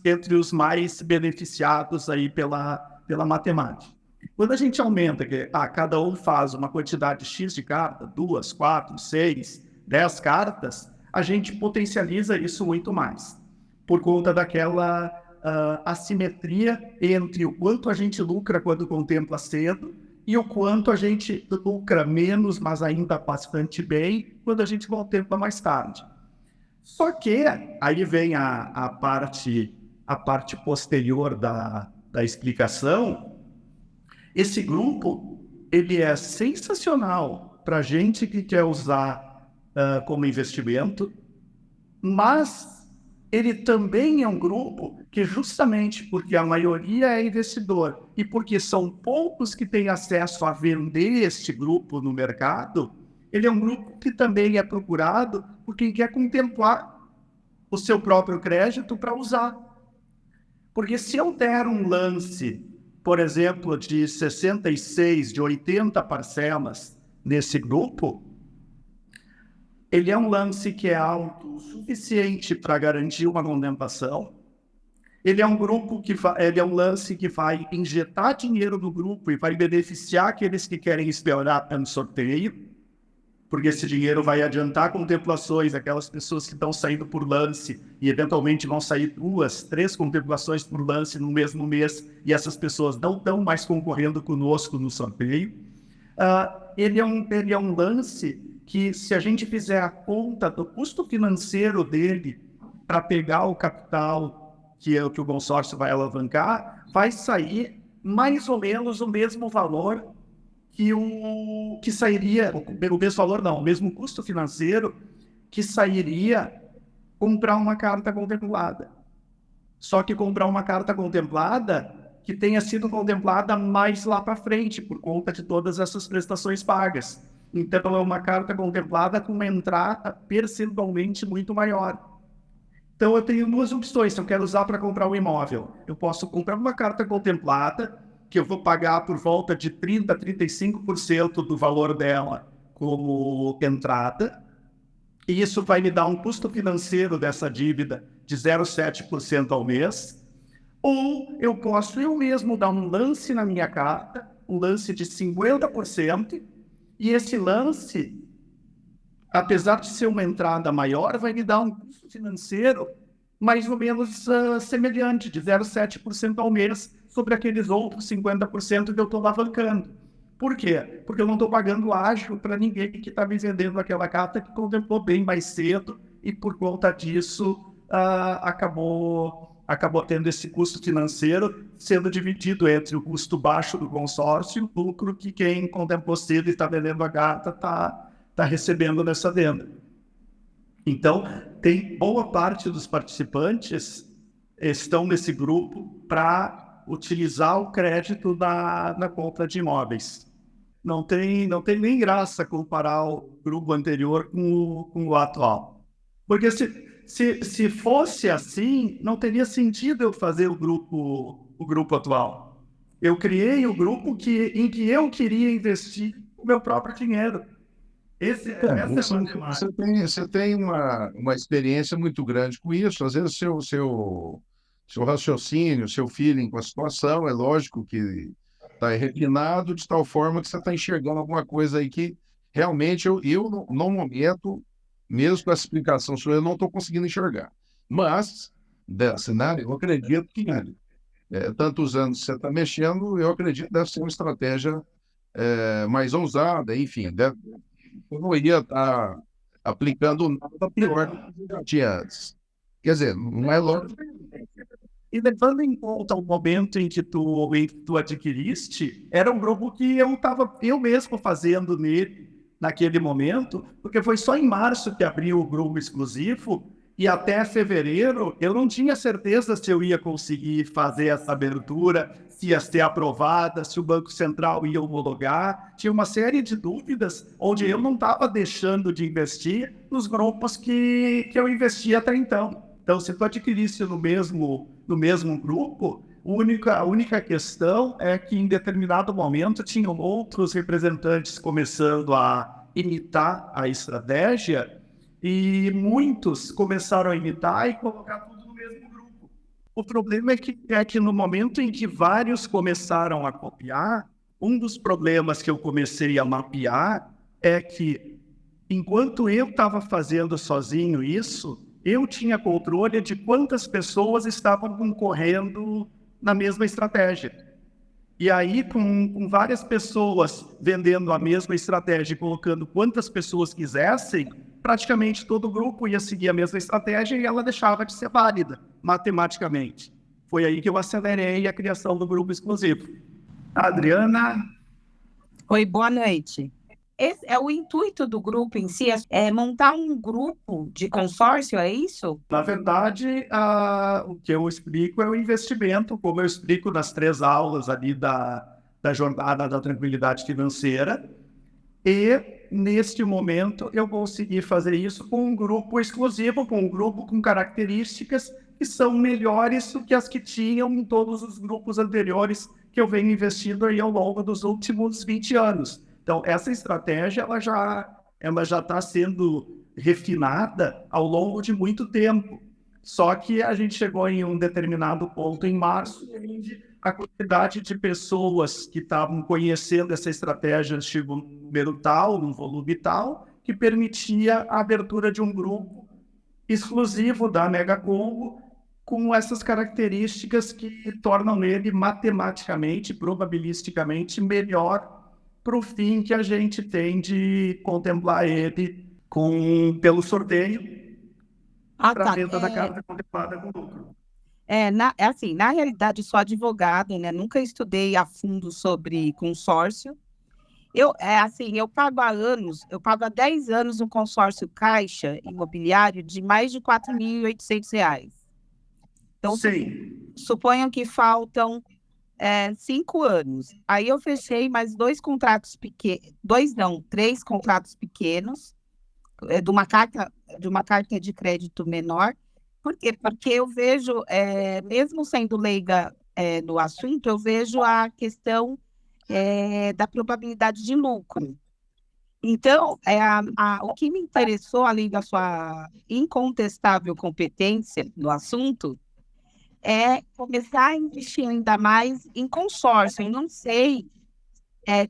entre os mais beneficiados aí pela matemática. Quando a gente aumenta, que cada um faz uma quantidade X de cartas, 2, 4, 6, 10 cartas, a gente potencializa isso muito mais, por conta daquela assimetria entre o quanto a gente lucra quando contempla cedo e o quanto a gente lucra menos, mas ainda bastante bem, quando a gente contempla mais tarde. Só que aí vem a parte posterior da explicação. Esse grupo, ele é sensacional para gente que quer usar como investimento, mas ele também é um grupo que, justamente porque a maioria é investidor e porque são poucos que têm acesso a vender este grupo no mercado, ele é um grupo que também é procurado por quem quer contemplar o seu próprio crédito para usar. Porque se eu der um lance, por exemplo, de 66, de 80 parcelas nesse grupo, ele é um lance que é alto o suficiente para garantir uma contemplação. Ele é um lance que vai injetar dinheiro no grupo e vai beneficiar aqueles que querem esperar pelo sorteio, porque esse dinheiro vai adiantar contemplações, aquelas pessoas que estão saindo por lance e eventualmente vão sair 2, 3 contemplações por lance no mesmo mês, e essas pessoas não estão mais concorrendo conosco no sorteio. Ele é um lance que, se a gente fizer a conta do custo financeiro dele para pegar o capital que o consórcio vai alavancar, vai sair mais ou menos o mesmo valor que sairia, o mesmo valor não, o mesmo custo financeiro que sairia comprar uma carta contemplada. Só que comprar uma carta contemplada que tenha sido contemplada mais lá para frente, por conta de todas essas prestações pagas. Então, é uma carta contemplada com uma entrada percentualmente muito maior. Então, eu tenho 2 opções. Se eu quero usar para comprar um imóvel, eu posso comprar uma carta contemplada, que eu vou pagar por volta de 30% a 35% do valor dela como entrada, e isso vai me dar um custo financeiro dessa dívida de 0,7% ao mês. Ou eu posso eu mesmo dar um lance na minha carta, um lance de 50%, e esse lance, apesar de ser uma entrada maior, vai me dar um custo financeiro mais ou menos semelhante, de 0,7% ao mês, sobre aqueles outros 50% que eu estou alavancando. Por quê? Porque eu não estou pagando ágio para ninguém que está me vendendo aquela carta que contemplou bem mais cedo, e por conta disso acabou tendo esse custo financeiro sendo dividido entre o custo baixo do consórcio e o lucro que quem contemplou cedo e está vendendo a carta está recebendo nessa venda. Então, tem boa parte dos participantes estão nesse grupo para utilizar o crédito na compra de imóveis. Não tem nem graça comparar o grupo anterior com o atual. Porque se fosse assim, não teria sentido eu fazer o grupo atual. Eu criei o grupo em que eu queria investir o meu próprio dinheiro. Você tem uma experiência muito grande com isso. Às vezes, seu raciocínio, seu feeling com a situação, é lógico que está refinado de tal forma que você está enxergando alguma coisa aí que realmente no momento, mesmo com essa explicação sua, eu não estou conseguindo enxergar. Mas, cenário, eu acredito que tantos anos que você está mexendo, eu acredito que deve ser uma estratégia mais ousada, enfim, eu não iria estar aplicando nada pior do que já tinha antes. Quer dizer, não é lógico. E levando em conta o momento em que tu adquiriste, era um grupo que eu estava eu mesmo fazendo nele naquele momento, porque foi só em março que abriu o grupo exclusivo, e até fevereiro eu não tinha certeza se eu ia conseguir fazer essa abertura, se ia ser aprovada, se o Banco Central ia homologar. Tinha uma série de dúvidas onde eu não estava deixando de investir nos grupos que eu investia até então. Então, se tu adquirisse no mesmo grupo, a única questão é que em determinado momento tinham outros representantes começando a imitar a estratégia, e muitos começaram a imitar e colocar tudo no mesmo grupo. O problema é que no momento em que vários começaram a copiar, um dos problemas que eu comecei a mapear é que, enquanto eu estava fazendo sozinho isso, eu tinha controle de quantas pessoas estavam concorrendo na mesma estratégia. E aí, com várias pessoas vendendo a mesma estratégia e colocando quantas pessoas quisessem, praticamente todo o grupo ia seguir a mesma estratégia e ela deixava de ser válida, matematicamente. Foi aí que eu acelerei a criação do grupo exclusivo. Adriana? Oi, boa noite. Esse é o intuito do grupo em si, é montar um grupo de consórcio, é isso? Na verdade, o que eu explico é o investimento, como eu explico nas 3 aulas ali da jornada da tranquilidade financeira. E, neste momento, eu consegui fazer isso com um grupo exclusivo, com um grupo com características que são melhores do que as que tinham em todos os grupos anteriores que eu venho investindo aí ao longo dos últimos 20 anos. Então, essa estratégia ela já está sendo refinada ao longo de muito tempo. Só que a gente chegou em um determinado ponto em março, onde a quantidade de pessoas que estavam conhecendo essa estratégia chegou num número tal, num volume tal, que permitia a abertura de um grupo exclusivo da Mega Combo, com essas características que tornam ele matematicamente, probabilisticamente, melhor para o fim que a gente tem de contemplar ele pelo sorteio para a venda da carta contemplada com lucro. Assim, na realidade, sou advogada, né? Nunca estudei a fundo sobre consórcio. Eu pago há 10 anos um consórcio Caixa Imobiliário de mais de R$ 4.800. Então, Sim. suponham que faltam 5 anos. Aí eu fechei mais 2 contratos pequenos, 3 contratos pequenos, de uma carta de crédito menor. Por quê? Porque eu vejo, mesmo sendo leiga no assunto, eu vejo a questão da probabilidade de lucro. Então, o que me interessou, além da sua incontestável competência no assunto, é começar a investir ainda mais em consórcio. Eu não sei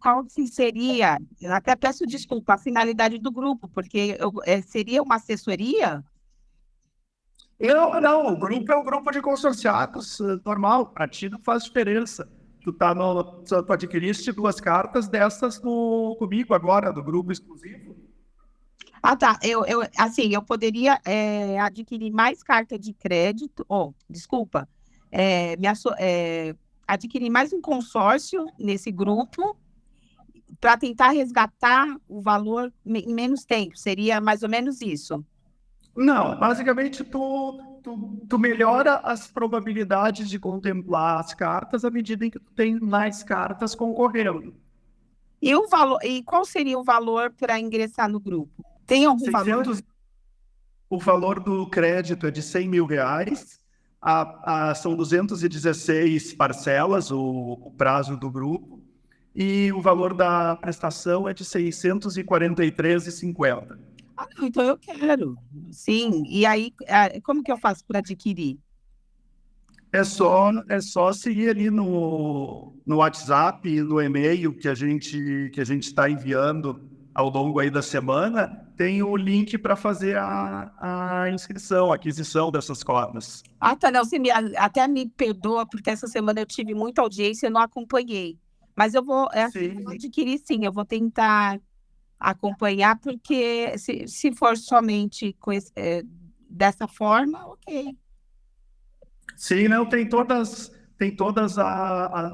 qual que seria, eu até peço desculpa, a finalidade do grupo, porque seria uma assessoria? Não, o grupo é um grupo de consorciados normal, para ti não faz diferença. Tu adquiriste 2 cartas dessas comigo agora, do grupo exclusivo. Ah, tá. Eu poderia adquirir mais carta de crédito, desculpa, adquirir mais um consórcio nesse grupo para tentar resgatar o valor em menos tempo. Seria mais ou menos isso? Não, basicamente tu melhora as probabilidades de contemplar as cartas à medida em que tu tem mais cartas concorrendo. E qual seria o valor para ingressar no grupo? Tem algum valor? O valor do crédito é de R$100 mil. São 216 parcelas, o prazo do grupo. E o valor da prestação é de R$ 643,50. Então eu quero. Sim. E aí, como que eu faço para adquirir? É só seguir ali no WhatsApp, no e-mail que a gente está enviando ao longo aí da semana. Tem o link para fazer a inscrição, a aquisição dessas cotas. Tá, não, você até me perdoa, porque essa semana eu tive muita audiência e eu não acompanhei. Mas eu vou adquirir, sim, eu vou tentar acompanhar, porque se for somente dessa forma, ok. Sim, não, tem todas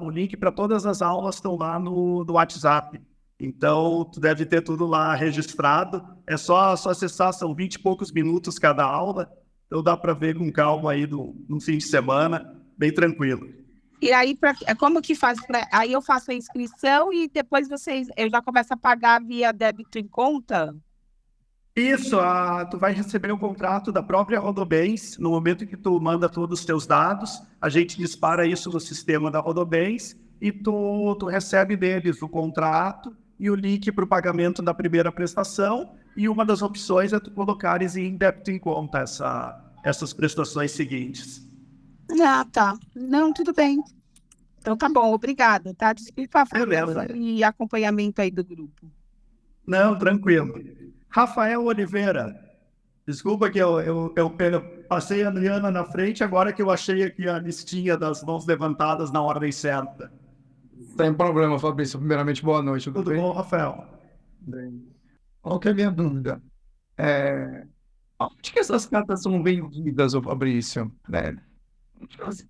o link para todas as aulas estão lá no WhatsApp. Então, tu deve ter tudo lá registrado. É só acessar, são 20 e poucos minutos cada aula. Então, dá para ver com calma aí no fim de semana, bem tranquilo. E aí, como que faz? Aí eu faço a inscrição e depois eu já começo a pagar via débito em conta? Isso, tu vai receber o contrato da própria Rodobens. No momento que tu manda todos os teus dados, a gente dispara isso no sistema da Rodobens e tu recebe deles o contrato e o link para o pagamento da primeira prestação, e uma das opções é tu colocares em débito em conta essas prestações seguintes. Tá. Não, tudo bem. Então tá bom, obrigada, tá? Desculpa a falta e acompanhamento aí do grupo. Não, tranquilo. Rafael Oliveira, desculpa que eu passei a Adriana na frente, agora que eu achei aqui a listinha das mãos levantadas na ordem certa. Sem problema, Fabrício. Primeiramente, boa noite. Tudo bom, Rafael? Bem. Qual que é a minha dúvida? Onde que essas cartas são vendidas, ô Fabrício?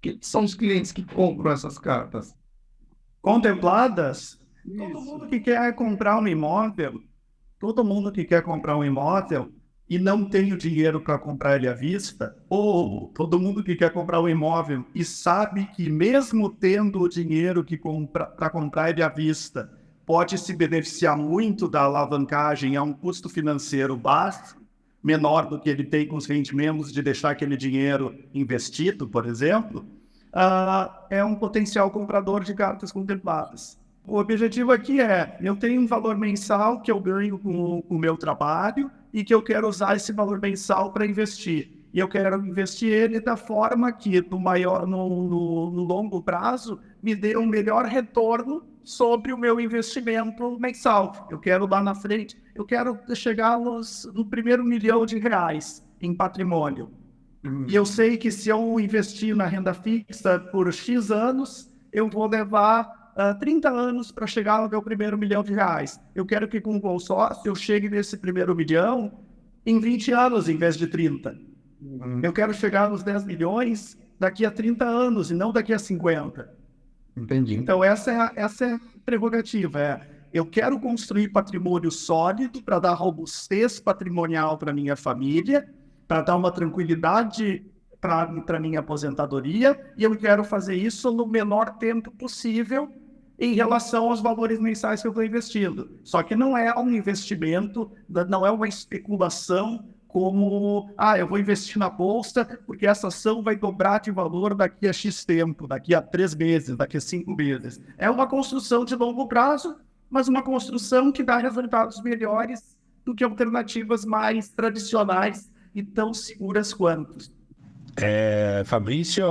Quem são os clientes que compram essas cartas? Contempladas? Todo mundo que quer comprar um imóvel, e não tem o dinheiro para comprar ele à vista, ou todo mundo que quer comprar um imóvel e sabe que mesmo tendo o dinheiro para comprar ele à vista, pode se beneficiar muito da alavancagem a um custo financeiro baixo, menor do que ele tem com os rendimentos de deixar aquele dinheiro investido, por exemplo, é um potencial comprador de cartas contempladas. O objetivo aqui eu tenho um valor mensal que eu ganho com o meu trabalho e que eu quero usar esse valor mensal para investir. e eu quero investir ele da forma que no longo prazo me dê um melhor retorno sobre o meu investimento mensal. Eu quero lá na frente, eu quero chegar no primeiro R$ 1 milhão em patrimônio. E eu sei que se eu investir na renda fixa por X anos, eu vou levar 30 anos para chegar no meu primeiro R$ 1 milhão. Eu quero que com o consórcio eu chegue nesse primeiro milhão em 20 anos em vez de 30. Eu quero chegar nos 10 milhões daqui a 30 anos e não daqui a 50. Entendi. Então essa é a prerrogativa. Eu quero construir patrimônio sólido para dar robustez patrimonial para minha família, para dar uma tranquilidade para minha aposentadoria, e eu quero fazer isso no menor tempo possível em relação aos valores mensais que eu estou investindo. Só que não é um investimento, não é uma especulação como, eu vou investir na bolsa porque essa ação vai dobrar de valor daqui a X tempo, daqui a 3 meses, daqui a 5 meses. É uma construção de longo prazo, mas uma construção que dá resultados melhores do que alternativas mais tradicionais e tão seguras quanto. Fabrício,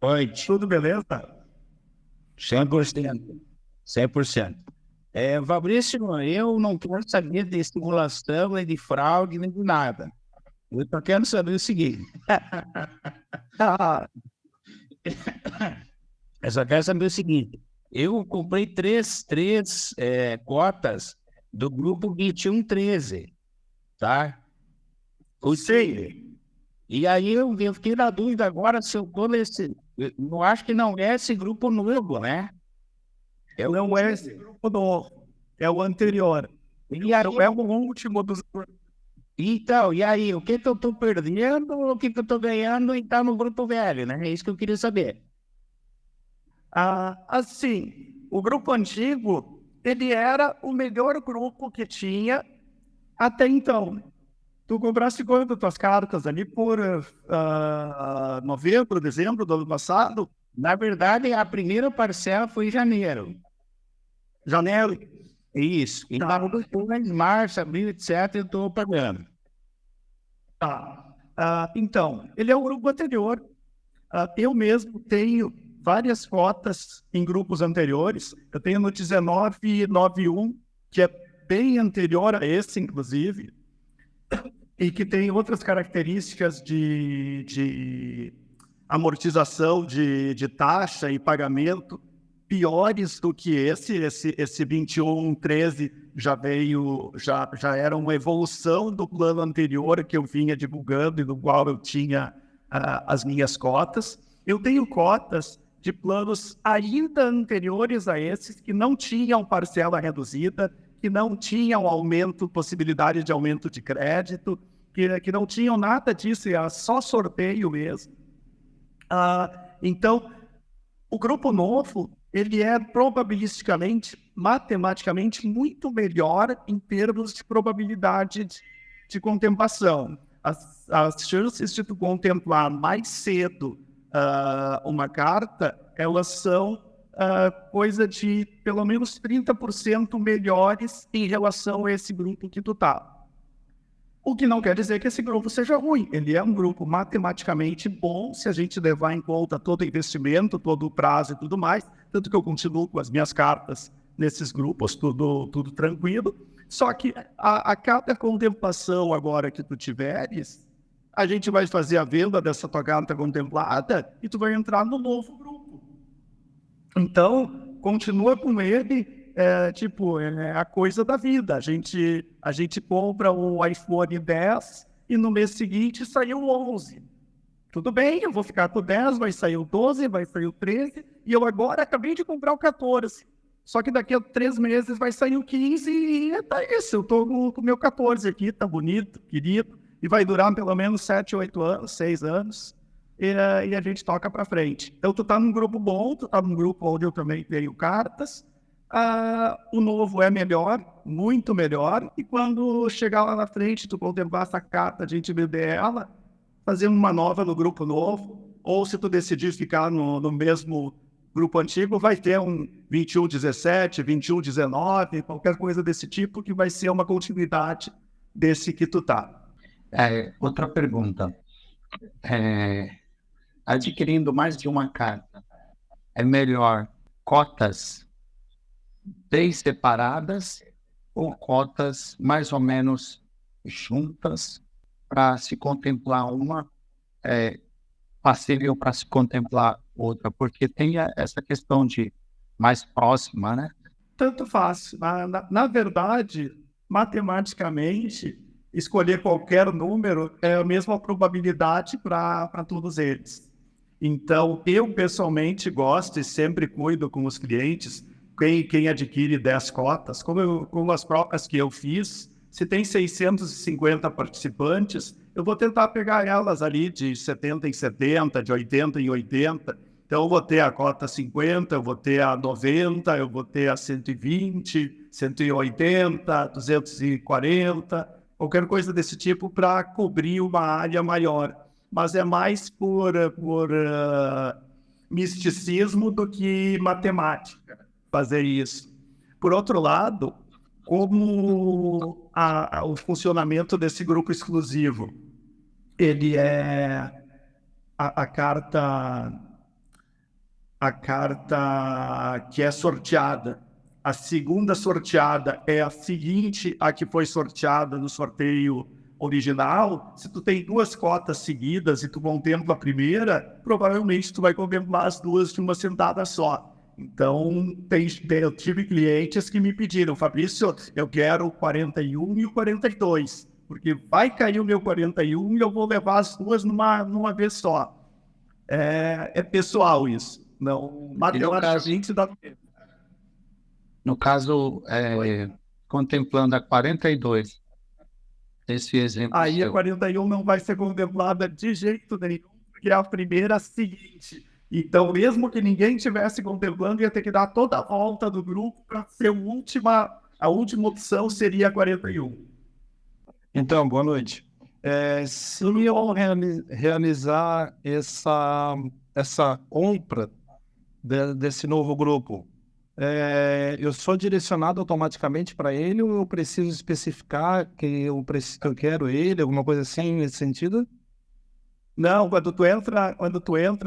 noite. Tudo beleza? 100%. 100%. Fabrício, eu não quero saber de estimulação, nem de fraude, nem de nada. Eu só quero saber o seguinte. Eu só quero saber o seguinte. Eu comprei três cotas do grupo 2113, tá? E aí eu fiquei na dúvida agora se eu tô nesse... Eu acho que não é esse grupo novo, né? Não é esse grupo novo, é o anterior. E aí, é o último dos... Então, e aí, o que eu tô perdendo ou o que eu tô ganhando em estar no grupo velho, né? É isso que eu queria saber. Assim, o grupo antigo, ele era o melhor grupo que tinha até então. Tu compraste quanto tuas cartas ali por novembro, dezembro do ano passado? Na verdade, a primeira parcela foi em janeiro. Janeiro? Isso. E depois, março, abril, etc., eu estou pagando. Então, ele é o grupo anterior. Eu mesmo tenho várias cotas em grupos anteriores. Eu tenho no 1991, que é bem anterior a esse, inclusive, e que tem outras características de amortização de taxa e pagamento piores do que esse 2113 já era uma evolução do plano anterior que eu vinha divulgando e do qual eu tinha as minhas cotas. Eu tenho cotas de planos ainda anteriores a esses que não tinham parcela reduzida, que não tinham possibilidade de aumento de crédito, que não tinham nada disso, era só sorteio mesmo. Então, o grupo novo, ele é probabilisticamente, matematicamente, muito melhor em termos de probabilidade de contemplação. As chances de tu contemplar mais cedo uma carta, elas são coisa de pelo menos 30% melhores em relação a esse grupo que tu tá. O que não quer dizer que esse grupo seja ruim. Ele é um grupo matematicamente bom, se a gente levar em conta todo o investimento, todo o prazo e tudo mais. Tanto que eu continuo com as minhas cartas nesses grupos, tudo tranquilo. Só que a cada contemplação agora que tu tiveres, a gente vai fazer a venda dessa tua carta contemplada e tu vai entrar no novo grupo. Então, continua com ele. É a coisa da vida. A gente compra o iPhone 10 e no mês seguinte saiu o 11. Tudo bem, eu vou ficar com o 10, vai sair o 12, vai sair o 13, e eu agora acabei de comprar o 14. Só que daqui a 3 meses vai sair o 15 e tá isso. Eu tô com o meu 14 aqui, tá bonito, querido, e vai durar pelo menos 7, 8 anos, 6 anos, e a gente toca para frente. Então tu tá num grupo bom, tu tá num grupo onde eu também tenho cartas. O novo é melhor, muito melhor, e quando chegar lá na frente, tu contemplar essa carta, a gente vender ela, fazer uma nova no grupo novo, ou se tu decidir ficar no mesmo grupo antigo, vai ter um 2117, 2119, qualquer coisa desse tipo, que vai ser uma continuidade desse que tu tá. Outra pergunta. adquirindo mais de uma carta, é melhor cotas bem separadas ou cotas mais ou menos juntas para se contemplar uma, passível para se contemplar outra? Porque tem essa questão de mais próxima, né? Tanto faz. Na verdade, matematicamente, escolher qualquer número é a mesma probabilidade para todos eles. Então, eu pessoalmente gosto e sempre cuido com os clientes, quem adquire 10 cotas, como as próprias que eu fiz, se tem 650 participantes, eu vou tentar pegar elas ali de 70 em 70, de 80 em 80. Então, eu vou ter a cota 50, eu vou ter a 90, eu vou ter a 120, 180, 240, qualquer coisa desse tipo para cobrir uma área maior. Mas é mais por misticismo do que matemática fazer isso. Por outro lado, como o funcionamento desse grupo exclusivo, ele é a carta que é sorteada. A segunda sorteada é a seguinte à que foi sorteada no sorteio original. Se tu tem 2 cotas seguidas e tu contempla a primeira, provavelmente tu vai contemplar as duas de uma sentada só. Então, eu tive clientes que me pediram: Fabrício, eu quero o 41 e o 42, porque vai cair o meu 41 e eu vou levar as duas numa vez só. É pessoal isso. Não, matematicamente dá tempo. No caso, contemplando a 42, esse exemplo Aí a seu. 41 não vai ser contemplada de jeito nenhum, porque é a primeira seguinte. Então, mesmo que ninguém estivesse contemplando, ia ter que dar toda a volta do grupo para ser a última opção seria a 41. Então, boa noite. Se eu realizar essa compra desse novo grupo, eu sou direcionado automaticamente para ele ou eu preciso especificar que eu quero ele, alguma coisa assim nesse sentido? Não, quando tu entra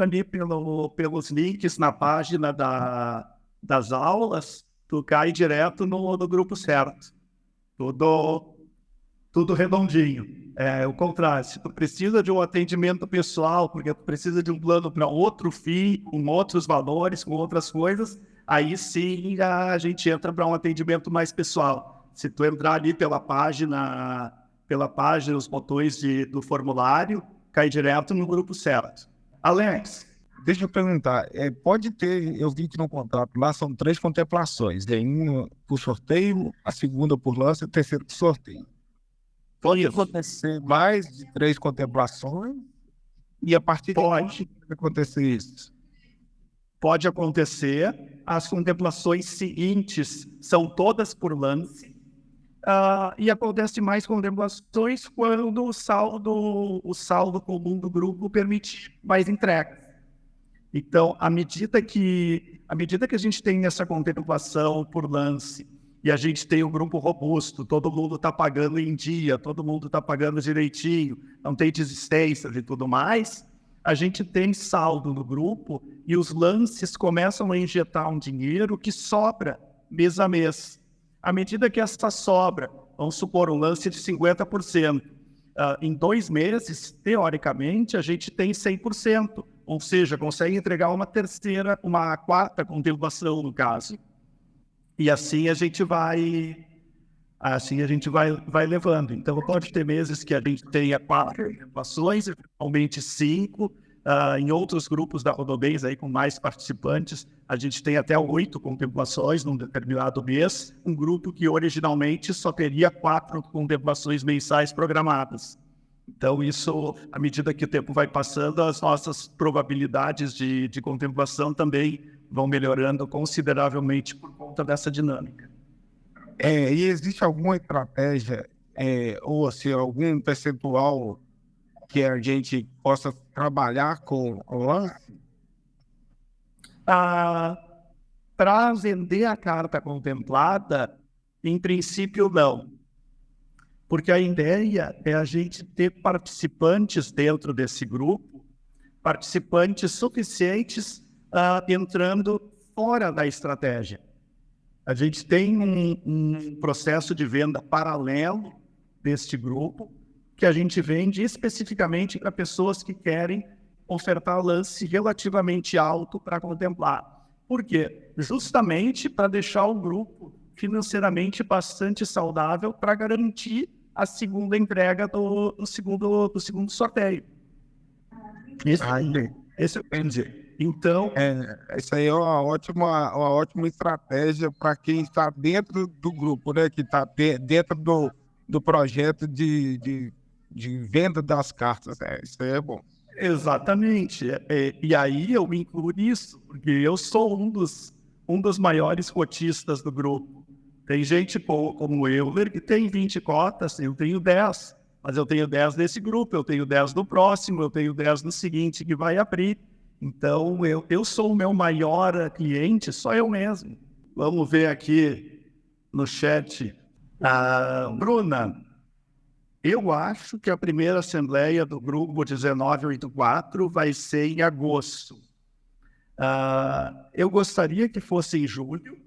ali pelos links na página das aulas, tu cai direto no grupo certo. Tudo redondinho. É o contrário. Se tu precisa de um atendimento pessoal, porque tu precisa de um plano para outro FII, com outros valores, com outras coisas, aí sim a gente entra para um atendimento mais pessoal. Se tu entrar ali pela página, os botões do formulário, cai direto no grupo certo. Alex, Deixa eu perguntar, pode ter, eu vi que no contrato lá são 3 contemplações, uma por sorteio, a segunda por lance e a terceira por sorteio. Pode acontecer mais de 3 contemplações e a partir de onde pode acontecer isso? Pode acontecer. As contemplações seguintes são todas por lance. E acontece mais contemplações quando o saldo comum do grupo permite mais entregas. Então, à medida que a gente tem essa contemplação por lance e a gente tem um grupo robusto, todo mundo está pagando em dia, todo mundo está pagando direitinho, não tem desistência e tudo mais, a gente tem saldo no grupo e os lances começam a injetar um dinheiro que sobra mês a mês. À medida que essa sobra, vamos supor um lance de 50%, em 2 meses, teoricamente, a gente tem 100%, ou seja, consegue entregar uma quarta contemplação, no caso. E assim a gente vai levando. Então, pode ter meses que a gente tenha 4 contemplações, eventualmente 5. Em outros grupos da Rodobens, aí, com mais participantes, a gente tem até 8 contemplações num determinado mês. Um grupo que originalmente só teria 4 contemplações mensais programadas. Então, isso, à medida que o tempo vai passando, as nossas probabilidades de contemplação também vão melhorando consideravelmente por conta dessa dinâmica. E existe alguma estratégia, ou assim, algum percentual que a gente possa trabalhar com o lance? Para vender a carta contemplada, em princípio, não. Porque a ideia é a gente ter participantes dentro desse grupo, participantes suficientes entrando fora da estratégia. A gente tem um processo de venda paralelo deste grupo, que a gente vende especificamente para pessoas que querem ofertar lance relativamente alto para contemplar. Por quê? Justamente para deixar o grupo financeiramente bastante saudável para garantir a segunda entrega do segundo sorteio. Esse eu quero dizer. Então, Isso aí é uma ótima estratégia para quem está dentro do grupo, né? Que está dentro do projeto de venda das cartas. Isso aí é bom. exatamente. E aí eu me incluo nisso, porque eu sou um dos maiores cotistas do grupo. Tem gente como o Euler que tem 20 cotas, eu tenho 10. Mas eu tenho 10 desse grupo, eu tenho 10 do próximo, eu tenho 10 do seguinte que vai abrir. Então, eu sou o meu maior cliente, só eu mesmo. Vamos ver aqui no chat. Bruna, eu acho que a primeira assembleia do grupo 1984 vai ser em agosto. Eu gostaria que fosse em julho,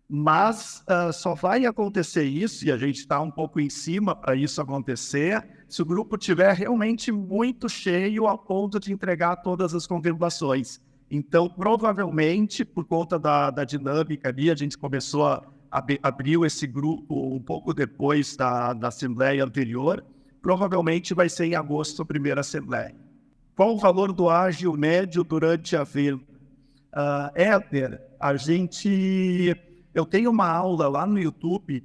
mas só vai acontecer isso, e a gente está um pouco em cima para isso acontecer, se o grupo estiver realmente muito cheio ao ponto de entregar todas as contemplações. Então, provavelmente, por conta da dinâmica ali, a gente começou abriu esse grupo um pouco depois da assembleia anterior, provavelmente vai ser em agosto a primeira assembleia. Qual o valor do ágil médio durante a venda? Éder, eu tenho uma aula lá no YouTube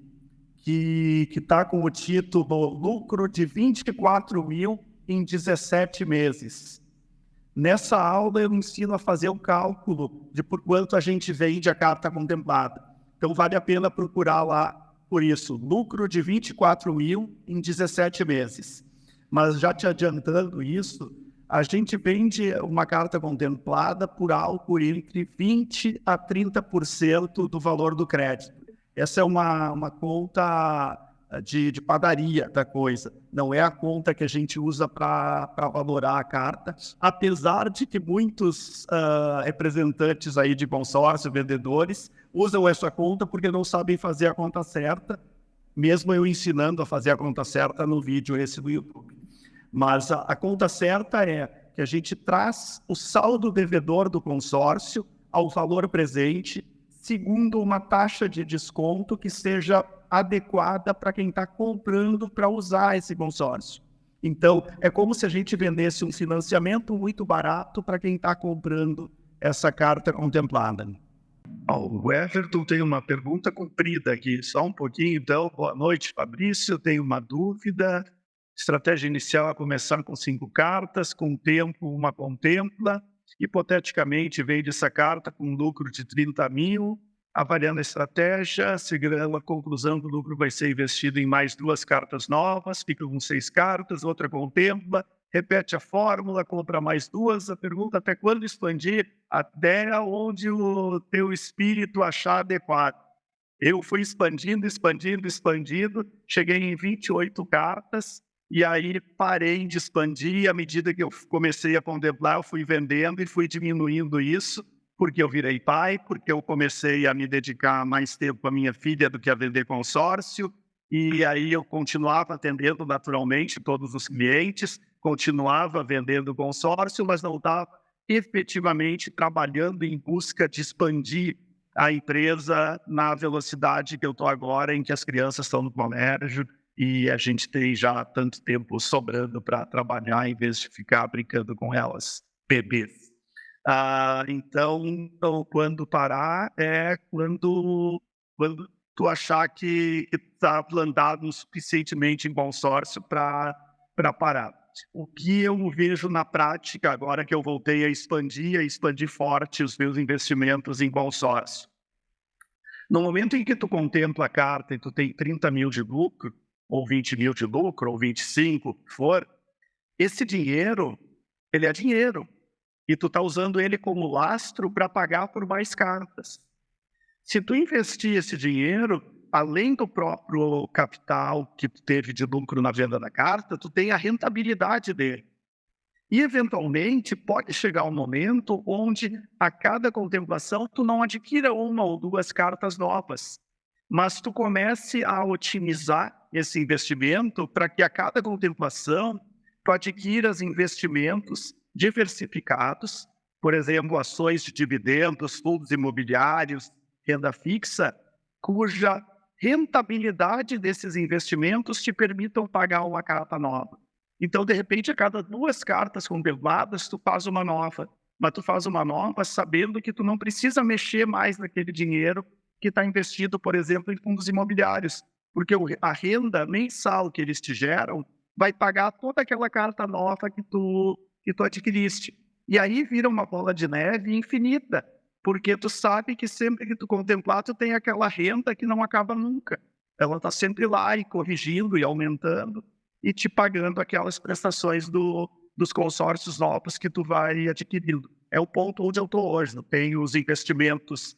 que está com o título Lucro de 24 mil em 17 meses. Nessa aula eu ensino a fazer o cálculo de por quanto a gente vende a carta contemplada. Então vale a pena procurar lá por isso. Lucro de 24 mil em 17 meses. Mas já te adiantando isso, a gente vende uma carta contemplada por algo entre 20% a 30% do valor do crédito. Essa é uma conta de padaria da coisa. Não é a conta que a gente usa para valorar a carta, apesar de que muitos representantes aí de consórcio, vendedores, usam essa conta porque não sabem fazer a conta certa, mesmo eu ensinando a fazer a conta certa no vídeo esse do YouTube. Mas a conta certa é que a gente traz o saldo devedor do consórcio ao valor presente, segundo uma taxa de desconto que seja adequada para quem está comprando para usar esse consórcio. Então, é como se a gente vendesse um financiamento muito barato para quem está comprando essa carta contemplada. O Everton tem uma pergunta comprida aqui, só um pouquinho. Então, boa noite, Fabrício. Eu tenho uma dúvida. Estratégia inicial é começar com 5 cartas, com o tempo uma contempla. Hipoteticamente, vende essa carta com um lucro de 30 mil. Avaliando a estratégia, chegando à conclusão que o lucro vai ser investido em mais 2 cartas novas, fica com 6 cartas, outra contempla, repete a fórmula, compra mais 2. A pergunta: até quando expandir? Até onde o teu espírito achar adequado. Eu fui expandindo, cheguei em 28 cartas, e aí parei de expandir. À medida que eu comecei a contemplar, eu fui vendendo e fui diminuindo isso, porque eu virei pai, porque eu comecei a me dedicar mais tempo à minha filha do que a vender consórcio, e aí eu continuava atendendo naturalmente todos os clientes, continuava vendendo consórcio, mas não estava efetivamente trabalhando em busca de expandir a empresa na velocidade que eu estou agora, em que as crianças estão no colégio e a gente tem já tanto tempo sobrando para trabalhar em vez de ficar brincando com elas, bebês. Então, quando parar é quando tu achar que está plantado suficientemente em consórcio para parar. O que eu vejo na prática, agora que eu voltei a expandir forte os meus investimentos em consórcio. No momento em que tu contempla a carta e tu tem 30 mil de lucro, ou 20 mil de lucro, ou 25, o que for, esse dinheiro, ele é dinheiro. E tu está usando ele como lastro para pagar por mais cartas. Se tu investir esse dinheiro, além do próprio capital que tu teve de lucro na venda da carta, tu tem a rentabilidade dele. E, eventualmente, pode chegar um momento onde, a cada contemplação, tu não adquira 1 ou 2 cartas novas, mas tu comece a otimizar esse investimento para que, a cada contemplação, tu adquiras investimentos diversificados, por exemplo, ações de dividendos, fundos imobiliários, renda fixa, cuja rentabilidade desses investimentos te permitam pagar uma carta nova. Então, de repente, a cada 2 cartas contempladas, tu faz uma nova. Mas tu faz uma nova sabendo que tu não precisa mexer mais naquele dinheiro que está investido, por exemplo, em fundos imobiliários. Porque a renda mensal que eles te geram vai pagar toda aquela carta nova que tu adquiriste. E aí vira uma bola de neve infinita. Porque tu sabe que sempre que tu contemplar, tu tem aquela renda que não acaba nunca. Ela está sempre lá e corrigindo e aumentando e te pagando aquelas prestações dos consórcios novos que tu vai adquirindo. É o ponto onde eu estou hoje. Eu tenho os investimentos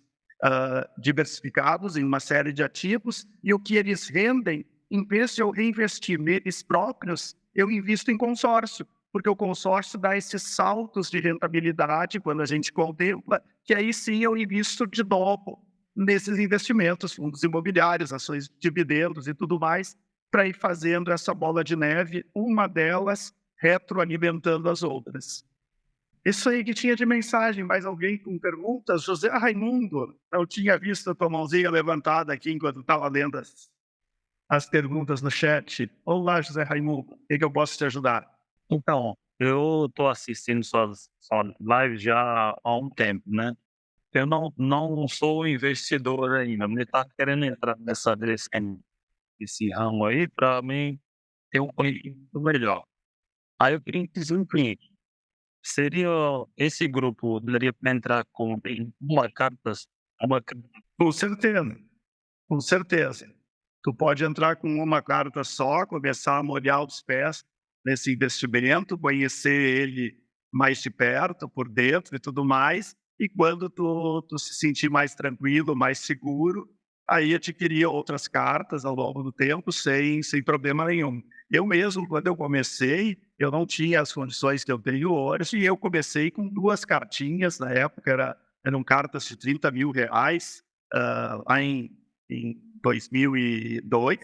diversificados em uma série de ativos e o que eles rendem, em vez de eu reinvestir neles próprios, eu invisto em consórcio, porque o consórcio dá esses saltos de rentabilidade quando a gente contempla, que aí sim eu invisto de novo nesses investimentos, fundos imobiliários, ações de dividendos e tudo mais, para ir fazendo essa bola de neve, uma delas retroalimentando as outras. Isso aí que tinha de mensagem. Mais alguém com perguntas? José Raimundo, eu tinha visto a tua mãozinha levantada aqui enquanto estava lendo as perguntas no chat. Olá, José Raimundo, o que eu posso te ajudar? Então, eu estou assistindo suas lives já há um tempo, né? Eu não sou investidor ainda, mas está querendo entrar nesse ramo aí para mim ter um conhecimento melhor. Aí eu queria dizer o seguinte: seria esse grupo deveria entrar com uma carta? Com certeza, com certeza. Tu pode entrar com uma carta só, começar a molhar os pés nesse investimento, conhecer ele mais de perto, por dentro e tudo mais, e quando tu se sentir mais tranquilo, mais seguro, aí adquirir outras cartas ao longo do tempo sem problema nenhum. Eu mesmo, quando eu comecei, eu não tinha as condições que eu tenho hoje, e eu comecei com 2 cartinhas, na época eram cartas de R$30 mil, lá em 2002,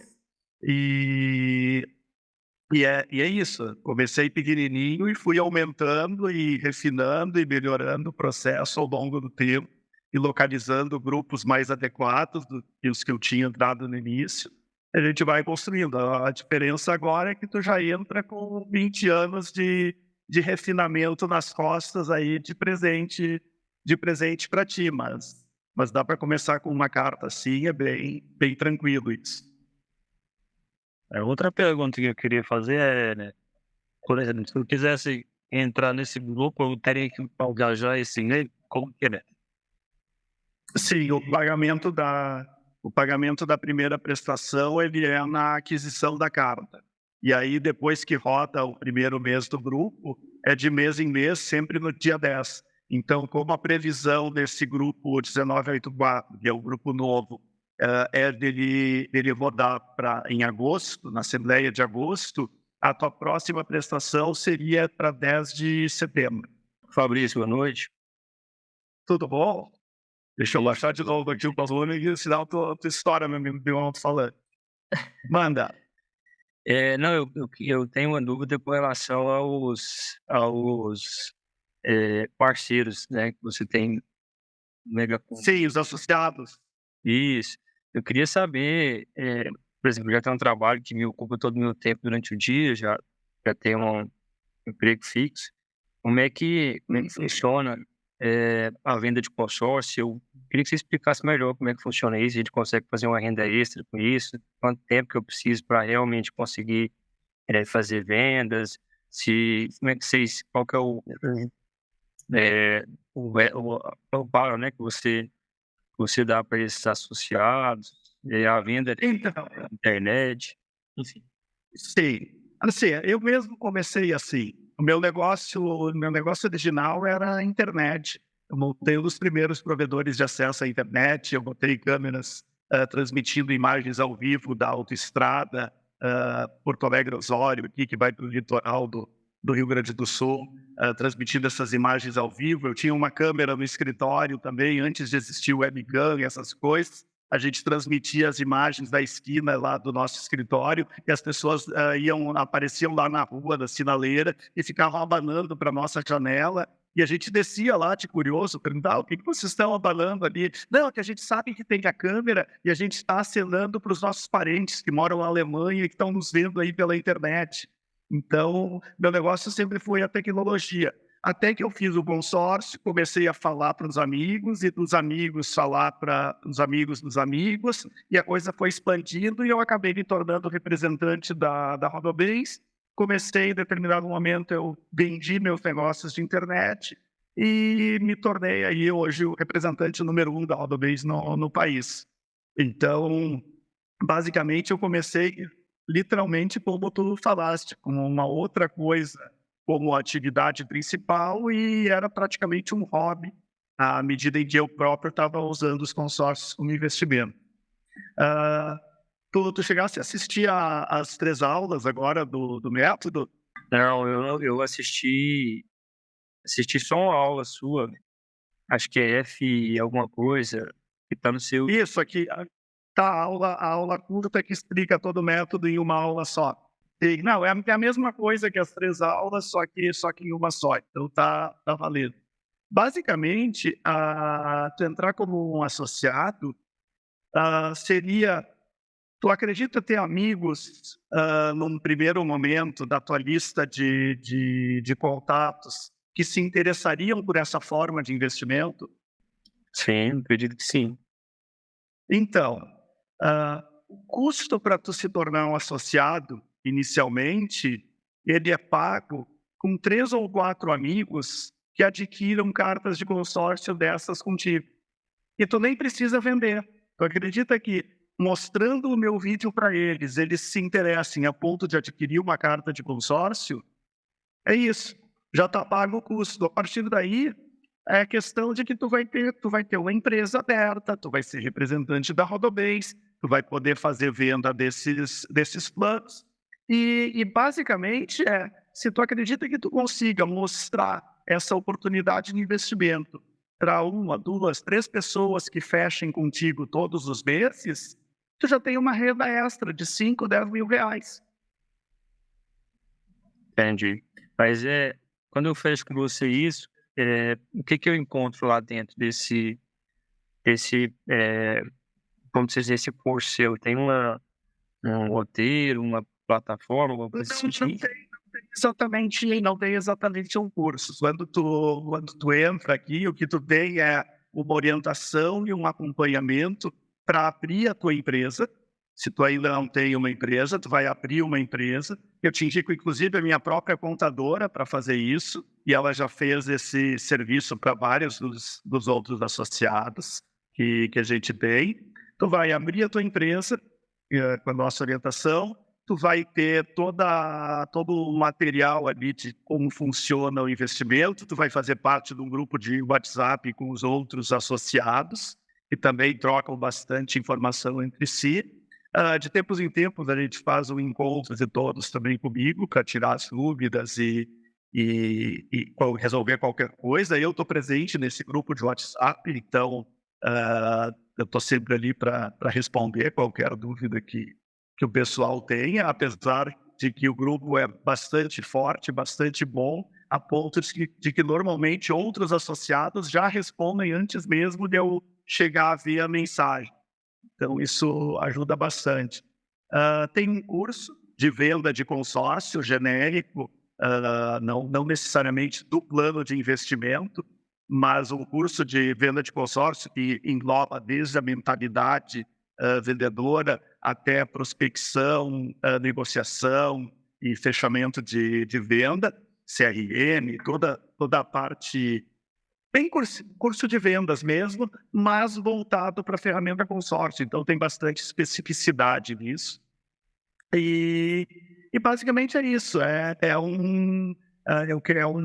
e é isso. Comecei pequenininho e fui aumentando e refinando e melhorando o processo ao longo do tempo e localizando grupos mais adequados do que os que eu tinha entrado no início. A gente vai construindo. A diferença agora é que tu já entra com 20 anos de refinamento nas costas aí de presente para ti, mas dá para começar com uma carta assim, é bem tranquilo isso. Outra pergunta que eu queria fazer é, né, por exemplo, se eu quisesse entrar nesse grupo, eu teria que pagar já esse e-mail? Como que é? Sim, o pagamento da primeira prestação, ele é na aquisição da carta. E aí, depois que roda o primeiro mês do grupo, é de mês em mês, sempre no dia 10. Então, como a previsão desse grupo 1984, que é o grupo novo, é dele rodar em agosto, na Assembleia de agosto, a tua próxima prestação seria para 10 de setembro. Fabrício, boa noite. Tudo bom? Deixa eu baixar de novo aqui o volume e ensinar a tua história, meu amigo, de onde falando. Manda. Não, eu tenho uma dúvida com relação aos parceiros, né, que você tem. Sim, os associados. Isso. Eu queria saber, por exemplo, já tem um trabalho que me ocupa todo o meu tempo durante o dia, já tenho um emprego fixo. Como é que funciona a venda de consórcio? Eu queria que você explicasse melhor como é que funciona isso. A gente consegue fazer uma renda extra com isso? Quanto tempo que eu preciso para realmente conseguir fazer vendas? Como é que vocês... Qual que é o amparo, né, que você dá para esses associados, a venda na internet, enfim. Sim. Assim, eu mesmo comecei assim. O meu negócio original era a internet. Eu montei um dos primeiros provedores de acesso à internet, eu botei câmeras transmitindo imagens ao vivo da autoestrada Porto Alegre-Osório, aqui, que vai para o litoral do Rio Grande do Sul, transmitindo essas imagens ao vivo. Eu tinha uma câmera no escritório também, antes de existir o webcam e essas coisas. A gente transmitia as imagens da esquina lá do nosso escritório e as pessoas apareciam lá na rua, da sinaleira, e ficavam abanando para a nossa janela. E a gente descia lá de curioso, perguntava: o que vocês estão abanando ali? Não, é que a gente sabe que tem a câmera e a gente está acenando para os nossos parentes que moram na Alemanha e que estão nos vendo aí pela internet. Então, meu negócio sempre foi a tecnologia. Até que eu fiz o consórcio, comecei a falar para os amigos e dos amigos falar para os amigos dos amigos, e a coisa foi expandindo e eu acabei me tornando representante da Rodobens. Comecei, em determinado momento, eu vendi meus negócios de internet e me tornei aí hoje o representante número 1 da Rodobens no país. Então, basicamente, eu comecei literalmente como tu falaste, com uma outra coisa como atividade principal e era praticamente um hobby à medida em que eu próprio estava usando os consórcios como investimento. Tu chegaste a assistir às 3 aulas agora do método? Não, eu assisti só uma aula sua, acho que é F alguma coisa, que tá no seu... Isso, aqui tá a aula curta que explica todo o método em uma aula só. E, não, é a mesma coisa que as 3 aulas, só que em uma só. Então tá valendo. Basicamente, tu entrar como um associado seria... Tu acredita ter amigos num primeiro momento da tua lista de contatos que se interessariam por essa forma de investimento? Sim, acredito que sim. Então, o custo para tu se tornar um associado, inicialmente, ele é pago com 3 ou 4 amigos que adquiram cartas de consórcio dessas contigo. E tu nem precisa vender. Tu acredita que, mostrando o meu vídeo para eles se interessem a ponto de adquirir uma carta de consórcio? É isso. Já está pago o custo. A partir daí, é questão de que tu vai ter uma empresa aberta, tu vai ser representante da Rodobens, tu vai poder fazer venda desses planos. E basicamente, se tu acredita que tu consiga mostrar essa oportunidade de investimento para 1, 2, 3 pessoas que fechem contigo todos os meses, tu já tem uma renda extra de 5, 10 mil reais. Entendi. Mas quando eu fecho com você isso, o que eu encontro lá dentro desse como dizer, esse curso seu? Tem um roteiro, uma plataforma, alguma coisa assim? Não tem exatamente um curso. Quando tu entra aqui, o que tu tem é uma orientação e um acompanhamento para abrir a tua empresa. Se tu ainda não tem uma empresa, tu vai abrir uma empresa. Eu te indico, inclusive, a minha própria contadora para fazer isso, e ela já fez esse serviço para vários dos outros associados que a gente tem. Tu vai abrir a tua empresa com a nossa orientação, tu vai ter todo o material ali de como funciona o investimento, tu vai fazer parte de um grupo de WhatsApp com os outros associados, que também trocam bastante informação entre si. De tempos em tempos, a gente faz um encontro de todos também comigo para tirar as dúvidas e resolver qualquer coisa. Eu estou presente nesse grupo de WhatsApp, então eu estou sempre ali para responder qualquer dúvida que o pessoal tenha, apesar de que o grupo é bastante forte, bastante bom, a ponto de que normalmente outros associados já respondem antes mesmo de eu chegar a ver a mensagem. Então, isso ajuda bastante. Tem um curso de venda de consórcio genérico, não necessariamente do plano de investimento, mas um curso de venda de consórcio que engloba desde a mentalidade vendedora até prospecção, negociação e fechamento de venda, CRM, toda a parte... Bem curso de vendas mesmo, mas voltado para a ferramenta consórcio. Então, tem bastante especificidade nisso. E basicamente é isso. Eu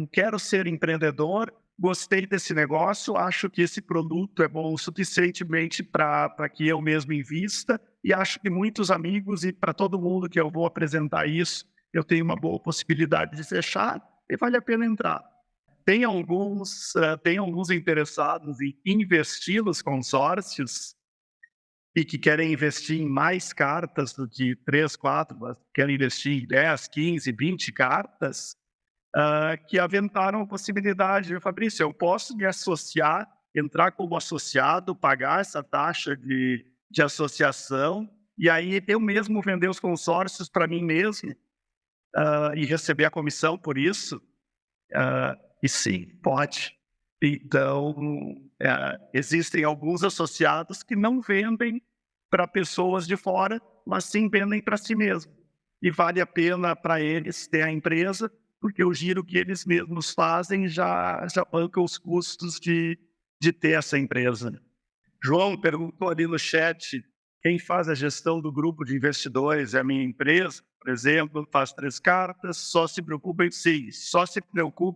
quero ser empreendedor, gostei desse negócio, acho que esse produto é bom o suficientemente para que eu mesmo invista, e acho que muitos amigos e para todo mundo que eu vou apresentar isso, eu tenho uma boa possibilidade de fechar e vale a pena entrar. Tem alguns interessados em investir nos consórcios e que querem investir em mais cartas do que 3, 4, mas querem investir em 10, 15, 20 cartas, que aventaram a possibilidade. Fabrício, eu posso me associar, entrar como associado, pagar essa taxa de associação, e aí eu mesmo vender os consórcios para mim mesmo e receber a comissão por isso? E sim, pode. Então, existem alguns associados que não vendem para pessoas de fora, mas sim vendem para si mesmo. E vale a pena para eles ter a empresa, porque o giro que eles mesmos fazem já banca os custos de ter essa empresa. João perguntou ali no chat, quem faz a gestão do grupo de investidores é a minha empresa, por exemplo, faz 3 cartas, só se preocupa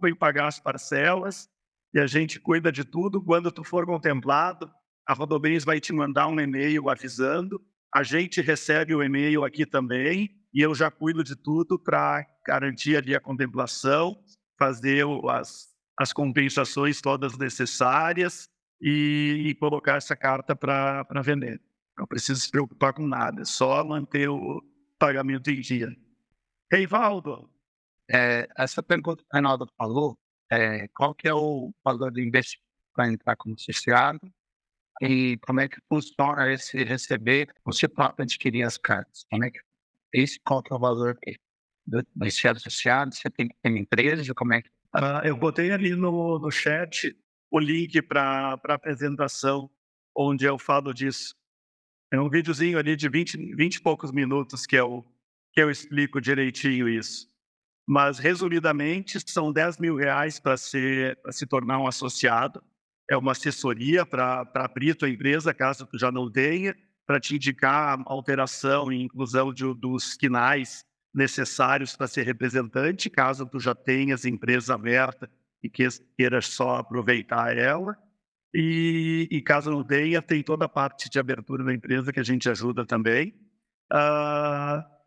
em pagar as parcelas, e a gente cuida de tudo. Quando tu for contemplado, a Rodobens vai te mandar um e-mail avisando, a gente recebe o e-mail aqui também, e eu já cuido de tudo para garantir ali a contemplação, fazer as compensações todas necessárias e colocar essa carta para vender. Não precisa se preocupar com nada, é só manter o pagamento em dia. Reivaldo. Essa pergunta que o Reinaldo falou, qual que é o valor do investimento para entrar como associado e como é que funciona esse receber, você próprio adquirir as cartas? Qual que é o valor de ser associado? Você tem que ter uma empresa? Como é que... Eu botei ali no chat o link para a apresentação, onde eu falo disso. É um videozinho ali de 20 e poucos minutos que eu explico direitinho isso. Mas, resumidamente, são R$10.000 para se tornar um associado. É uma assessoria para abrir tua empresa, caso tu já não tenha, para te indicar a alteração e inclusão dos quinais necessários para ser representante, caso tu já tenhas empresa aberta e queiras só aproveitar ela. E caso não tenha, tem toda a parte de abertura da empresa que a gente ajuda também.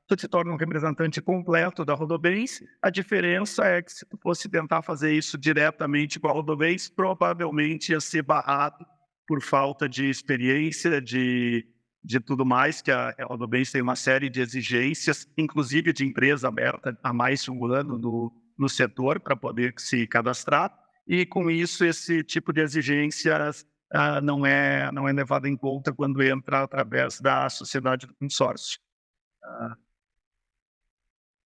Tu te torna um representante completo da Rodobens. A diferença é que se tu fosse tentar fazer isso diretamente com a Rodobens, provavelmente ia ser barrado por falta de experiência, de tudo mais, que a Rodobens tem uma série de exigências, inclusive de empresa aberta há mais de um ano no setor para poder se cadastrar. E com isso, esse tipo de exigências não é levado em conta quando entra através da sociedade do consórcio.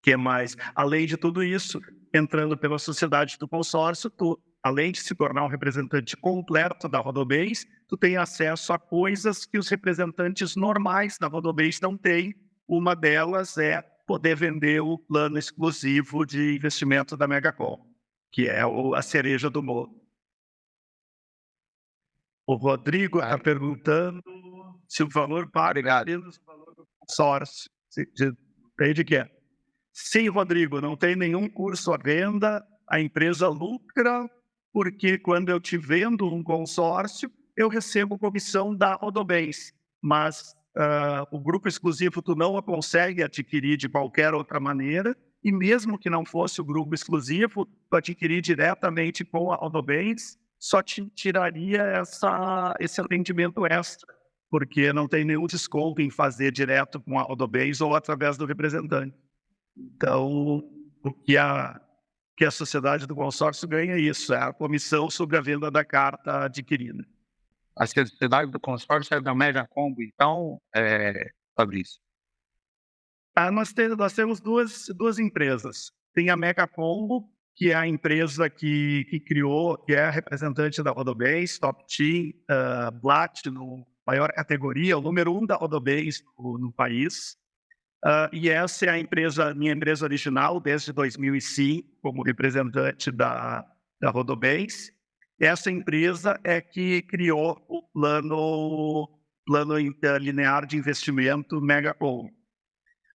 Que mais? Além de tudo isso, entrando pela sociedade do consórcio, tu, além de se tornar um representante completo da Rodobens, tu tem acesso a coisas que os representantes normais da Rodobens não têm. Uma delas é poder vender o plano exclusivo de investimento da Megacom, que é a cereja do bolo. O Rodrigo está perguntando se o valor pago é menos o valor do consórcio. De que é? Sim, Rodrigo, não tem nenhum curso à venda, a empresa lucra, porque quando eu te vendo um consórcio, eu recebo comissão da Rodobens, mas o grupo exclusivo tu não consegue adquirir de qualquer outra maneira, e mesmo que não fosse o grupo exclusivo, tu adquirir diretamente com a Rodobens, só te tiraria esse atendimento extra, porque não tem nenhum desconto em fazer direto com a Rodobens ou através do representante. Então, o que a sociedade do consórcio ganha é isso, é a comissão sobre a venda da carta adquirida. A sociedade do consórcio é da Megacom, então, Fabrício? Nós temos duas empresas. Tem a Megacom, que é a empresa que criou, que é a representante da Rodobens, Top Team, Platinum, maior categoria, o número 1 da Rodobens no país. E essa é a minha empresa original, desde 2005, como representante da Rodobens. Essa empresa é que criou o plano linear de investimento Megacom.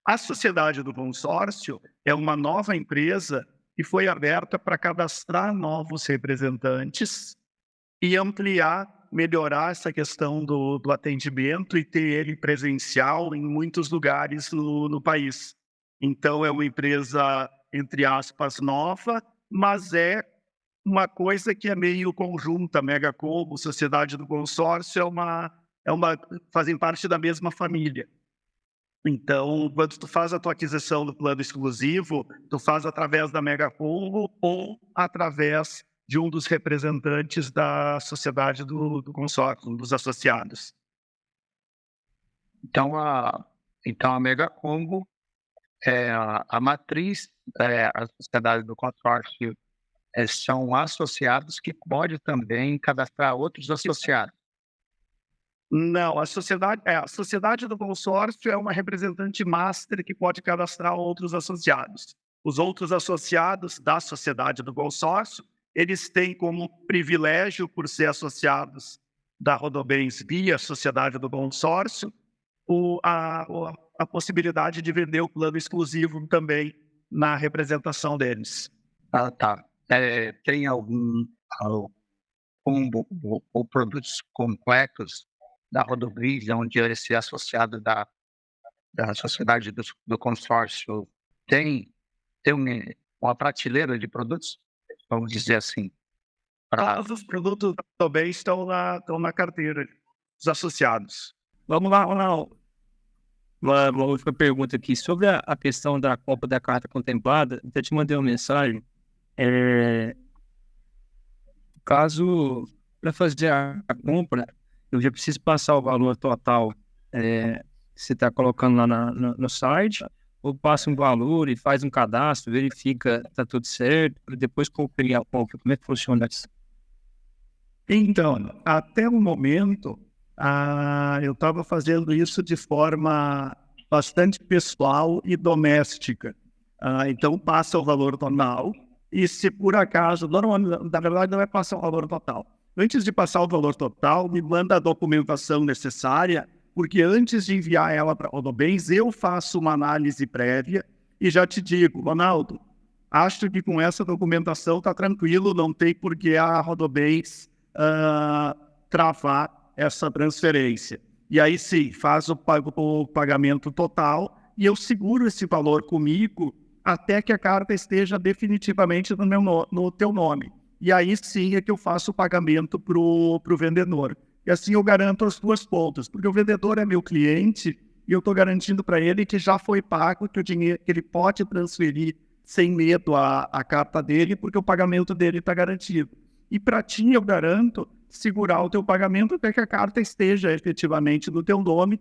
A sociedade do consórcio é uma nova empresa que foi aberta para cadastrar novos representantes e ampliar, melhorar essa questão do atendimento e ter ele presencial em muitos lugares no país. Então, é uma empresa, entre aspas, nova, mas é uma coisa que é meio conjunta. Mega Combo, Sociedade do Consórcio, fazem parte da mesma família. Então, quando tu faz a tua aquisição do plano exclusivo, tu faz através da Mega Combo ou através de um dos representantes da sociedade do consórcio, dos associados. Então, a Mega Combo é a matriz, a sociedade do consórcio são associados que pode também cadastrar outros associados. Não, a sociedade do consórcio é uma representante master que pode cadastrar outros associados. Os outros associados da sociedade do consórcio, eles têm como privilégio, por ser associados da Rodobens via sociedade do consórcio, a possibilidade de vender o plano exclusivo também na representação deles. Tá. Tem algum combo ou produtos completos da Rodobens, onde esse associado da sociedade do consórcio tem uma prateleira de produtos, vamos dizer assim? Todos os produtos da Rodobens estão na carteira dos associados. Vamos lá, Ronaldo. Uma última pergunta aqui. Sobre a questão da compra da carta contemplada, eu te mandei uma mensagem. Caso, para fazer a compra, eu já preciso passar o valor total que você está colocando lá no site, ou passa um valor e faz um cadastro, verifica se está tudo certo, para depois cumprir a compra. Como é que funciona isso? Então, até o momento, eu estava fazendo isso de forma bastante pessoal e doméstica. Então, passa o valor total. E se por acaso, na verdade não é passar o valor total. Antes de passar o valor total, me manda a documentação necessária, porque antes de enviar ela para a Rodobens, eu faço uma análise prévia e já te digo, Ronaldo, acho que com essa documentação está tranquilo, não tem por que a Rodobens travar essa transferência. E aí sim, faz o pagamento total e eu seguro esse valor comigo até que a carta esteja definitivamente no teu nome. E aí sim é que eu faço o pagamento para o vendedor. E assim eu garanto as duas pontas, porque o vendedor é meu cliente e eu estou garantindo para ele que já foi pago, que o dinheiro que ele pode transferir sem medo a carta dele, porque o pagamento dele está garantido. E para ti eu garanto segurar o teu pagamento até que a carta esteja efetivamente no teu nome,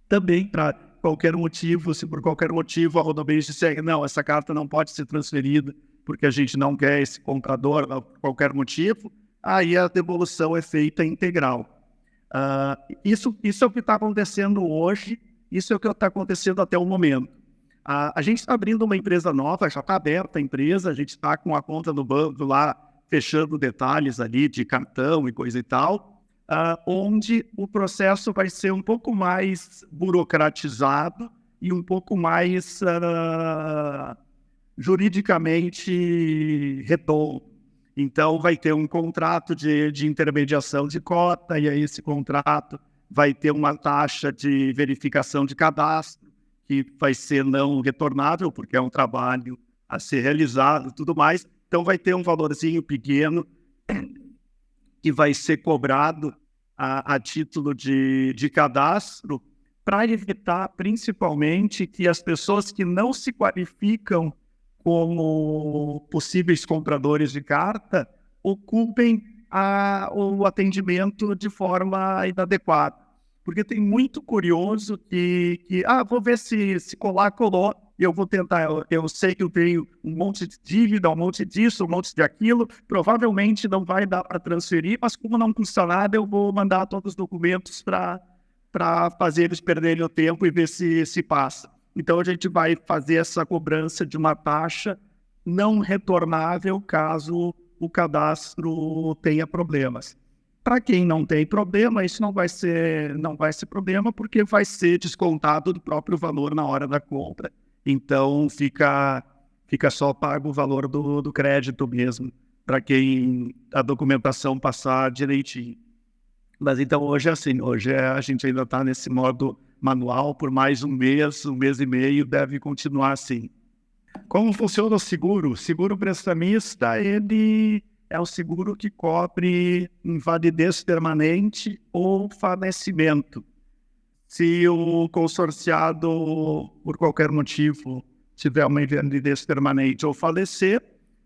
também para qualquer motivo, se por qualquer motivo a Rodobens disser não, essa carta não pode ser transferida porque a gente não quer esse comprador, por qualquer motivo, aí a devolução é feita integral. Isso é o que está acontecendo hoje, isso é o que está acontecendo até o momento. A gente está abrindo uma empresa nova, já está aberta a empresa, a gente está com a conta no banco lá, fechando detalhes ali de cartão e coisa e tal, onde o processo vai ser um pouco mais burocratizado e um pouco mais juridicamente redondo. Então, vai ter um contrato de intermediação de cota, e aí esse contrato vai ter uma taxa de verificação de cadastro, que vai ser não retornável, porque é um trabalho a ser realizado e tudo mais. Então, vai ter um valorzinho pequeno que vai ser cobrado a título de cadastro, para evitar, principalmente, que as pessoas que não se qualificam como possíveis compradores de carta ocupem o atendimento de forma inadequada. Porque tem muito curioso que vou ver se colou, e eu vou tentar, eu sei que eu tenho um monte de dívida, um monte disso, um monte de aquilo, provavelmente não vai dar para transferir, mas como não custa nada, eu vou mandar todos os documentos para fazer eles perderem o tempo e ver se passa. Então, a gente vai fazer essa cobrança de uma taxa não retornável caso o cadastro tenha problemas. Para quem não tem problema, isso não vai ser problema, porque vai ser descontado do próprio valor na hora da compra. Então, fica fica só pago o valor do crédito mesmo, para quem a documentação passar direitinho. Mas então hoje é assim, a gente ainda está nesse modo manual por mais um mês e meio, deve continuar assim. Como funciona o seguro? O seguro prestamista, ele é o seguro que cobre invalidez permanente ou falecimento. Se o consorciado, por qualquer motivo, tiver uma invalidez permanente ou falecer,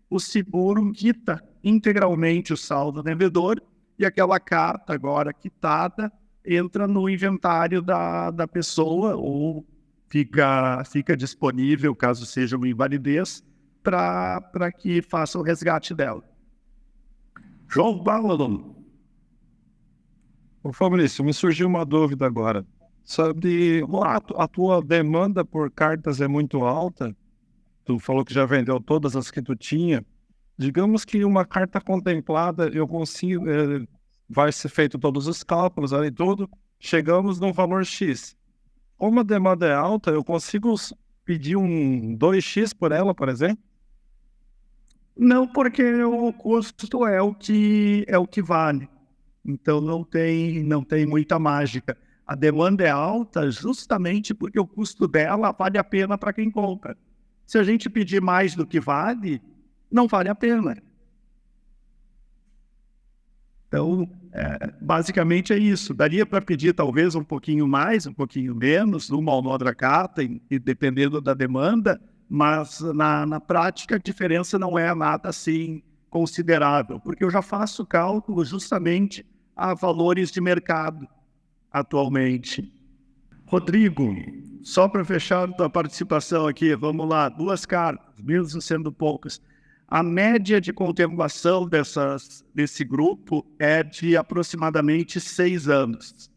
o seguro quita integralmente o saldo devedor e aquela carta agora quitada entra no inventário da pessoa ou fica disponível, caso seja uma invalidez, para que faça o resgate dela. João Paulo. Ô Fabrício, me surgiu uma dúvida agora. Sobre a tua demanda por cartas é muito alta, tu falou que já vendeu todas as que tu tinha. Digamos que uma carta contemplada, eu consigo, vai ser feito todos os cálculos ali tudo, chegamos num valor X. Como a demanda é alta, eu consigo pedir um 2x por ela, por exemplo? Não, porque o custo é o que vale. Então não tem muita mágica. A demanda é alta justamente porque o custo dela vale a pena para quem compra. Se a gente pedir mais do que vale, não vale a pena. Então, basicamente é isso. Daria para pedir talvez um pouquinho mais, um pouquinho menos, numa ou outra carta, e dependendo da demanda, mas na prática a diferença não é nada assim considerável, porque eu já faço cálculo justamente a valores de mercado atualmente. Rodrigo, só para fechar a participação aqui, vamos lá, 2 cartas, mesmo sendo poucas. A média de contemplação desse grupo é de aproximadamente 6 anos.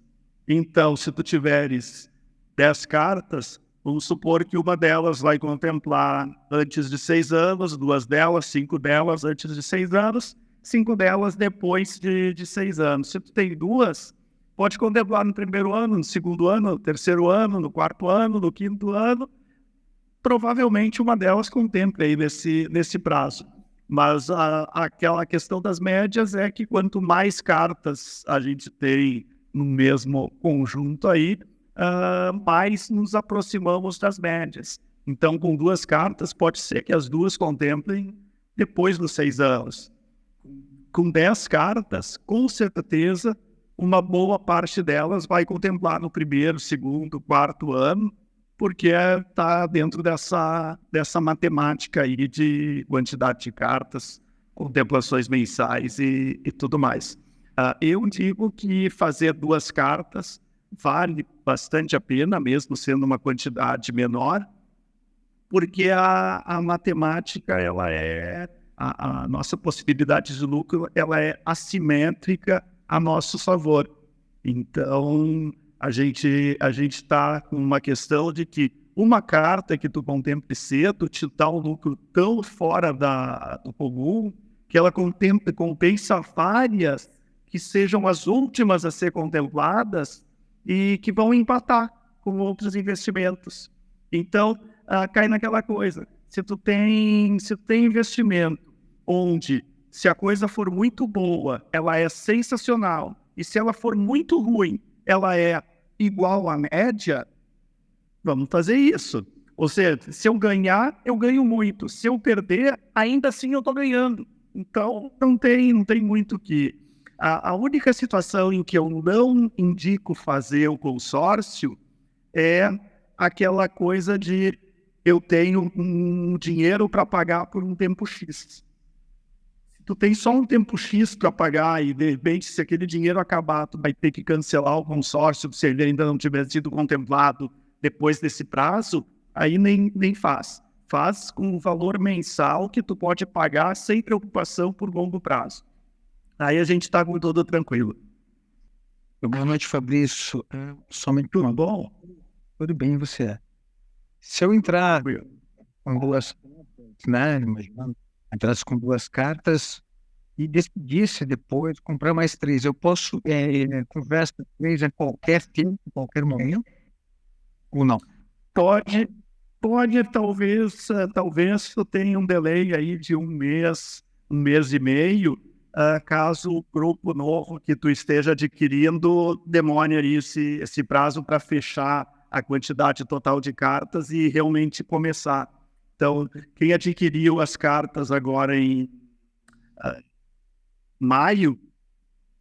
Então, se tu tiveres 10 cartas, vamos supor que uma delas vai contemplar antes de 6 anos, 2 delas, 5 delas antes de 6 anos, 5 delas depois de 6 anos. Se tu tem 2, pode contemplar no primeiro ano, no segundo ano, no terceiro ano, no quarto ano, no quinto ano. Provavelmente uma delas contempla aí nesse prazo. Mas aquela questão das médias é que quanto mais cartas a gente tem no mesmo conjunto aí, mais nos aproximamos das médias. Então, com 2 cartas, pode ser que as 2 contemplem depois dos 6 anos. Com 10 cartas, com certeza, uma boa parte delas vai contemplar no primeiro, segundo, quarto ano, porque está dentro dessa matemática aí de quantidade de cartas, contemplações mensais e tudo mais. Eu digo que fazer 2 cartas vale bastante a pena, mesmo sendo uma quantidade menor, porque a matemática, ela é a nossa possibilidade de lucro, ela é assimétrica a nosso favor. Então, a gente está com uma questão de que uma carta que tu contemple cedo te dá um lucro tão fora do comum que ela compensa várias que sejam as últimas a ser contempladas e que vão empatar com outros investimentos. Então, cai naquela coisa. Se tu tem investimento onde, se a coisa for muito boa, ela é sensacional, e se ela for muito ruim, ela é igual à média, vamos fazer isso. Ou seja, se eu ganhar, eu ganho muito. Se eu perder, ainda assim eu estou ganhando. Então, não tem muito o que... A única situação em que eu não indico fazer o consórcio é aquela coisa de eu tenho um dinheiro para pagar por um tempo X. Se tu tem só um tempo X para pagar e, de repente, se aquele dinheiro acabar, tu vai ter que cancelar o consórcio se ele ainda não tiver sido contemplado depois desse prazo, aí nem faz. Faz com um valor mensal que tu pode pagar sem preocupação por longo prazo. Aí a gente está com tudo tranquilo. Boa noite, Fabrício. Somente tudo bom? Tudo bem, você? Se eu entrar com 2, né, imaginando, entrasse com 2 cartas e decidisse depois comprar mais 3, eu posso conversar 3 a qualquer tempo, a qualquer momento? Ou não? Pode Pode, talvez tu tenha um delay aí de um mês e meio, caso o grupo novo que tu esteja adquirindo demore aí esse prazo para fechar a quantidade total de cartas e realmente começar. Então, quem adquiriu as cartas agora em maio,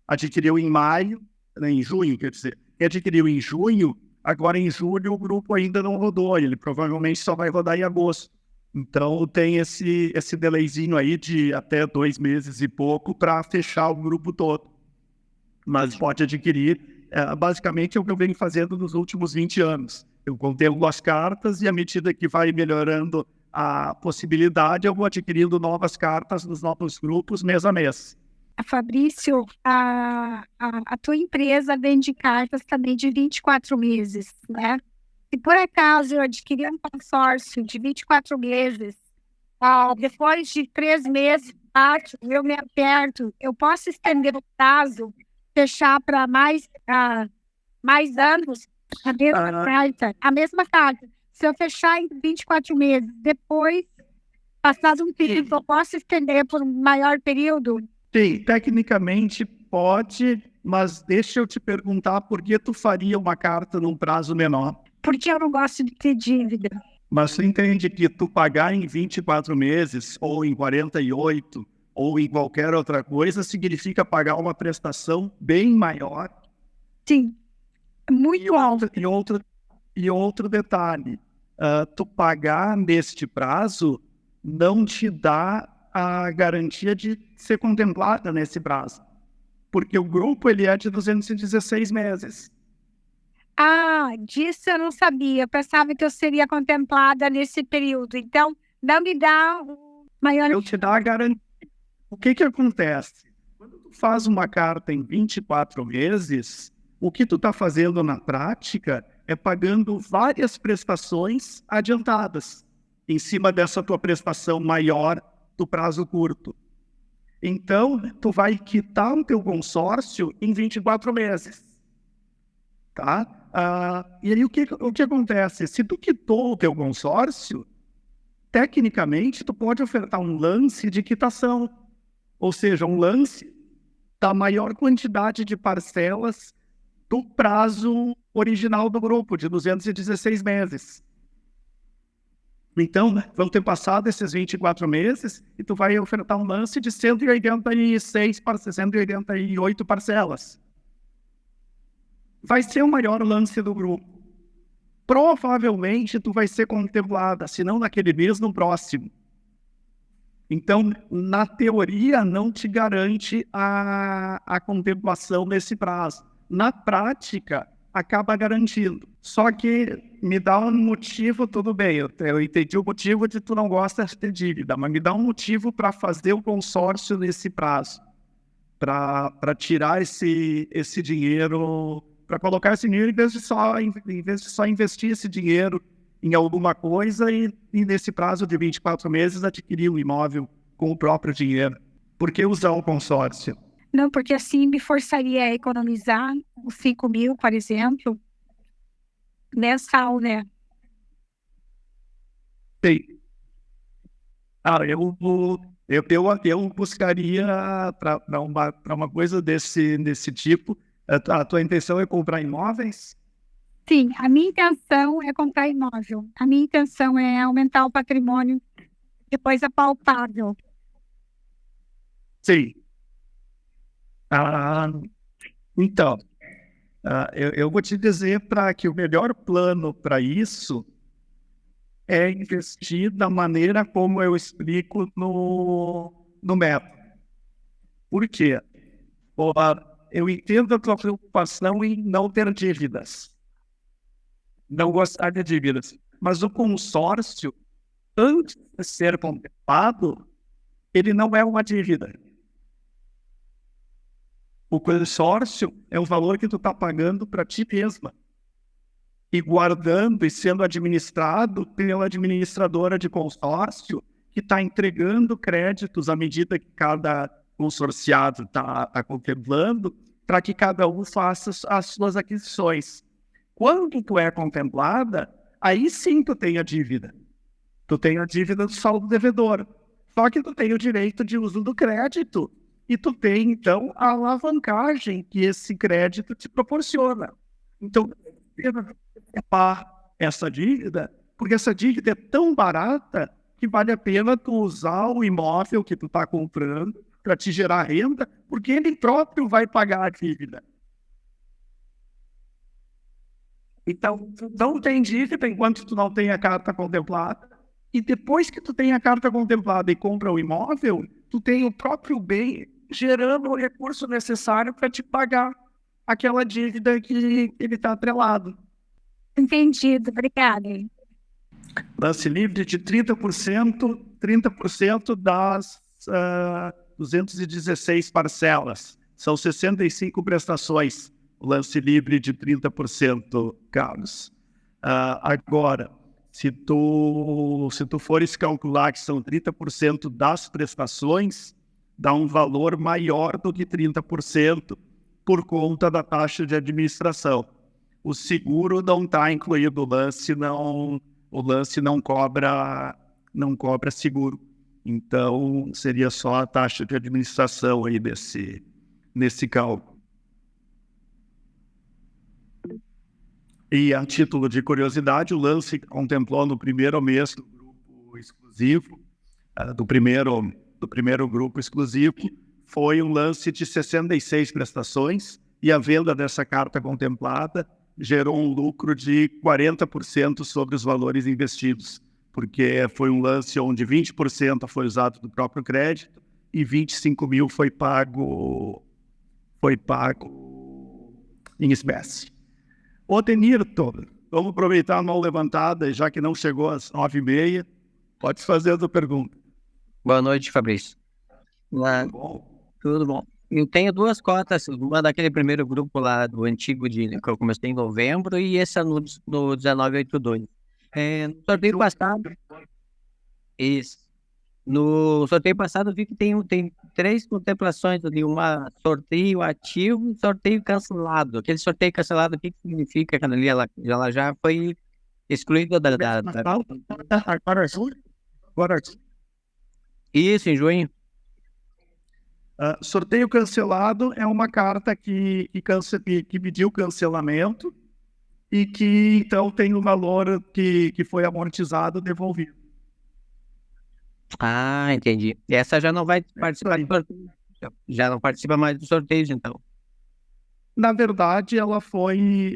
adquiriu em maio, em junho, quer dizer, quem adquiriu em junho, agora em julho o grupo ainda não rodou, ele provavelmente só vai rodar em agosto. Então tem esse delayzinho aí de até 2 meses e pouco para fechar o grupo todo. Mas pode adquirir, basicamente é o que eu venho fazendo nos últimos 20 anos. Eu contemplo as cartas e à medida que vai melhorando a possibilidade, eu vou adquirindo novas cartas nos novos grupos mês a mês. Fabrício, a tua empresa vende cartas também de 24 meses, né? Se por acaso eu adquirir um consórcio de 24 meses, depois de 3 meses, eu me aperto, eu posso estender o prazo, fechar para mais anos a mesma carta. Se eu fechar em 24 meses, depois, passado um período, eu posso estender por um maior período? Sim, tecnicamente pode, mas deixa eu te perguntar por que tu faria uma carta num prazo menor? Porque eu não gosto de ter dívida. Mas tu entende que tu pagar em 24 meses, ou em 48, ou em qualquer outra coisa, significa pagar uma prestação bem maior? Sim, muito alto. E outro detalhe, tu pagar neste prazo não te dá a garantia de ser contemplada nesse prazo. Porque o grupo ele é de 216 meses. Disso eu não sabia. Eu pensava que eu seria contemplada nesse período. Então, não me dá maior... Eu te dá a garantia. O que acontece? Quando tu faz uma carta em 24 meses, o que tu está fazendo na prática é pagando várias prestações adiantadas em cima dessa tua prestação maior do prazo curto. Então, tu vai quitar o teu consórcio em 24 meses. Tá? E aí, o que acontece? Se tu quitou o teu consórcio, tecnicamente, tu pode ofertar um lance de quitação. Ou seja, um lance da maior quantidade de parcelas do prazo original do grupo, de 216 meses. Então, vão ter passado esses 24 meses e tu vai ofertar um lance de 188 parcelas. Vai ser o maior lance do grupo. Provavelmente tu vai ser contemplada, se não naquele mês, no próximo. Então, na teoria, não te garante a contemplação nesse prazo. Na prática, acaba garantindo. Só que me dá um motivo, tudo bem, eu entendi o motivo de tu não gosta de ter dívida, mas me dá um motivo para fazer o consórcio nesse prazo, para tirar esse dinheiro, para colocar esse dinheiro em vez de só investir esse dinheiro em alguma coisa e nesse prazo de 24 meses adquirir um imóvel com o próprio dinheiro. Por que usar o consórcio? Não, porque assim me forçaria a economizar os 5 mil, por exemplo, mensal, né? Sim. Eu buscaria para uma coisa desse tipo. A tua intenção é comprar imóveis? Sim, a minha intenção é comprar imóvel. A minha intenção é aumentar o patrimônio, depois é palpável. Sim. Então, eu vou te dizer que o melhor plano para isso é investir da maneira como eu explico no método. Por quê? Eu entendo a tua preocupação em não ter dívidas, não gostar de dívidas, mas o consórcio, antes de ser contemplado, ele não é uma dívida. O consórcio é o valor que tu está pagando para ti mesma e guardando e sendo administrado pela administradora de consórcio que está entregando créditos à medida que cada consorciado está contemplando para que cada um faça as suas aquisições. Quando tu é contemplada, aí sim tu tem a dívida. Tu tem a dívida do saldo devedor. Só que tu tem o direito de uso do crédito e tu tem, então, a alavancagem que esse crédito te proporciona. Então, essa dívida, porque essa dívida é tão barata que vale a pena tu usar o imóvel que tu está comprando para te gerar renda, porque ele próprio vai pagar a dívida. Então, tu não tem dívida enquanto tu não tem a carta contemplada, e depois que tu tem a carta contemplada e compra o imóvel, tu tem o próprio bem gerando o recurso necessário para te pagar aquela dívida que ele está atrelado. Entendido, obrigada. Lance livre de 30% das 216 parcelas. São 65 prestações. Lance livre de 30%, Carlos. Agora, se tu fores calcular que são 30% das prestações, dá um valor maior do que 30% por conta da taxa de administração. O seguro não está incluído, o lance não cobra seguro. Então, seria só a taxa de administração aí nesse cálculo. E a título de curiosidade, o lance contemplou no primeiro mês do grupo exclusivo, do primeiro grupo exclusivo, foi um lance de 66 prestações, e a venda dessa carta contemplada gerou um lucro de 40% sobre os valores investidos, porque foi um lance onde 20% foi usado do próprio crédito e 25 mil foi pago em espécie. Ô, Denirton, vamos aproveitar a mão levantada, já que não chegou às 9h30, pode fazer a tua pergunta. Boa noite, Fabrício. Tudo bom. Eu tenho duas cotas, uma daquele primeiro grupo lá do antigo que eu comecei em novembro e essa no 1982. No sorteio passado, no sorteio passado eu vi que tem 3 contemplações ali, uma sorteio ativo e um sorteio cancelado. Aquele sorteio cancelado, o que significa que ali ela já foi excluída da... Agora, Isso, em junho. Sorteio cancelado é uma carta que pediu cancelamento e que, então, tem o valor que foi amortizado devolvido. Ah, entendi. Essa já não vai participar do sorteio. Já não participa mais dos sorteios, então. Na verdade, ela foi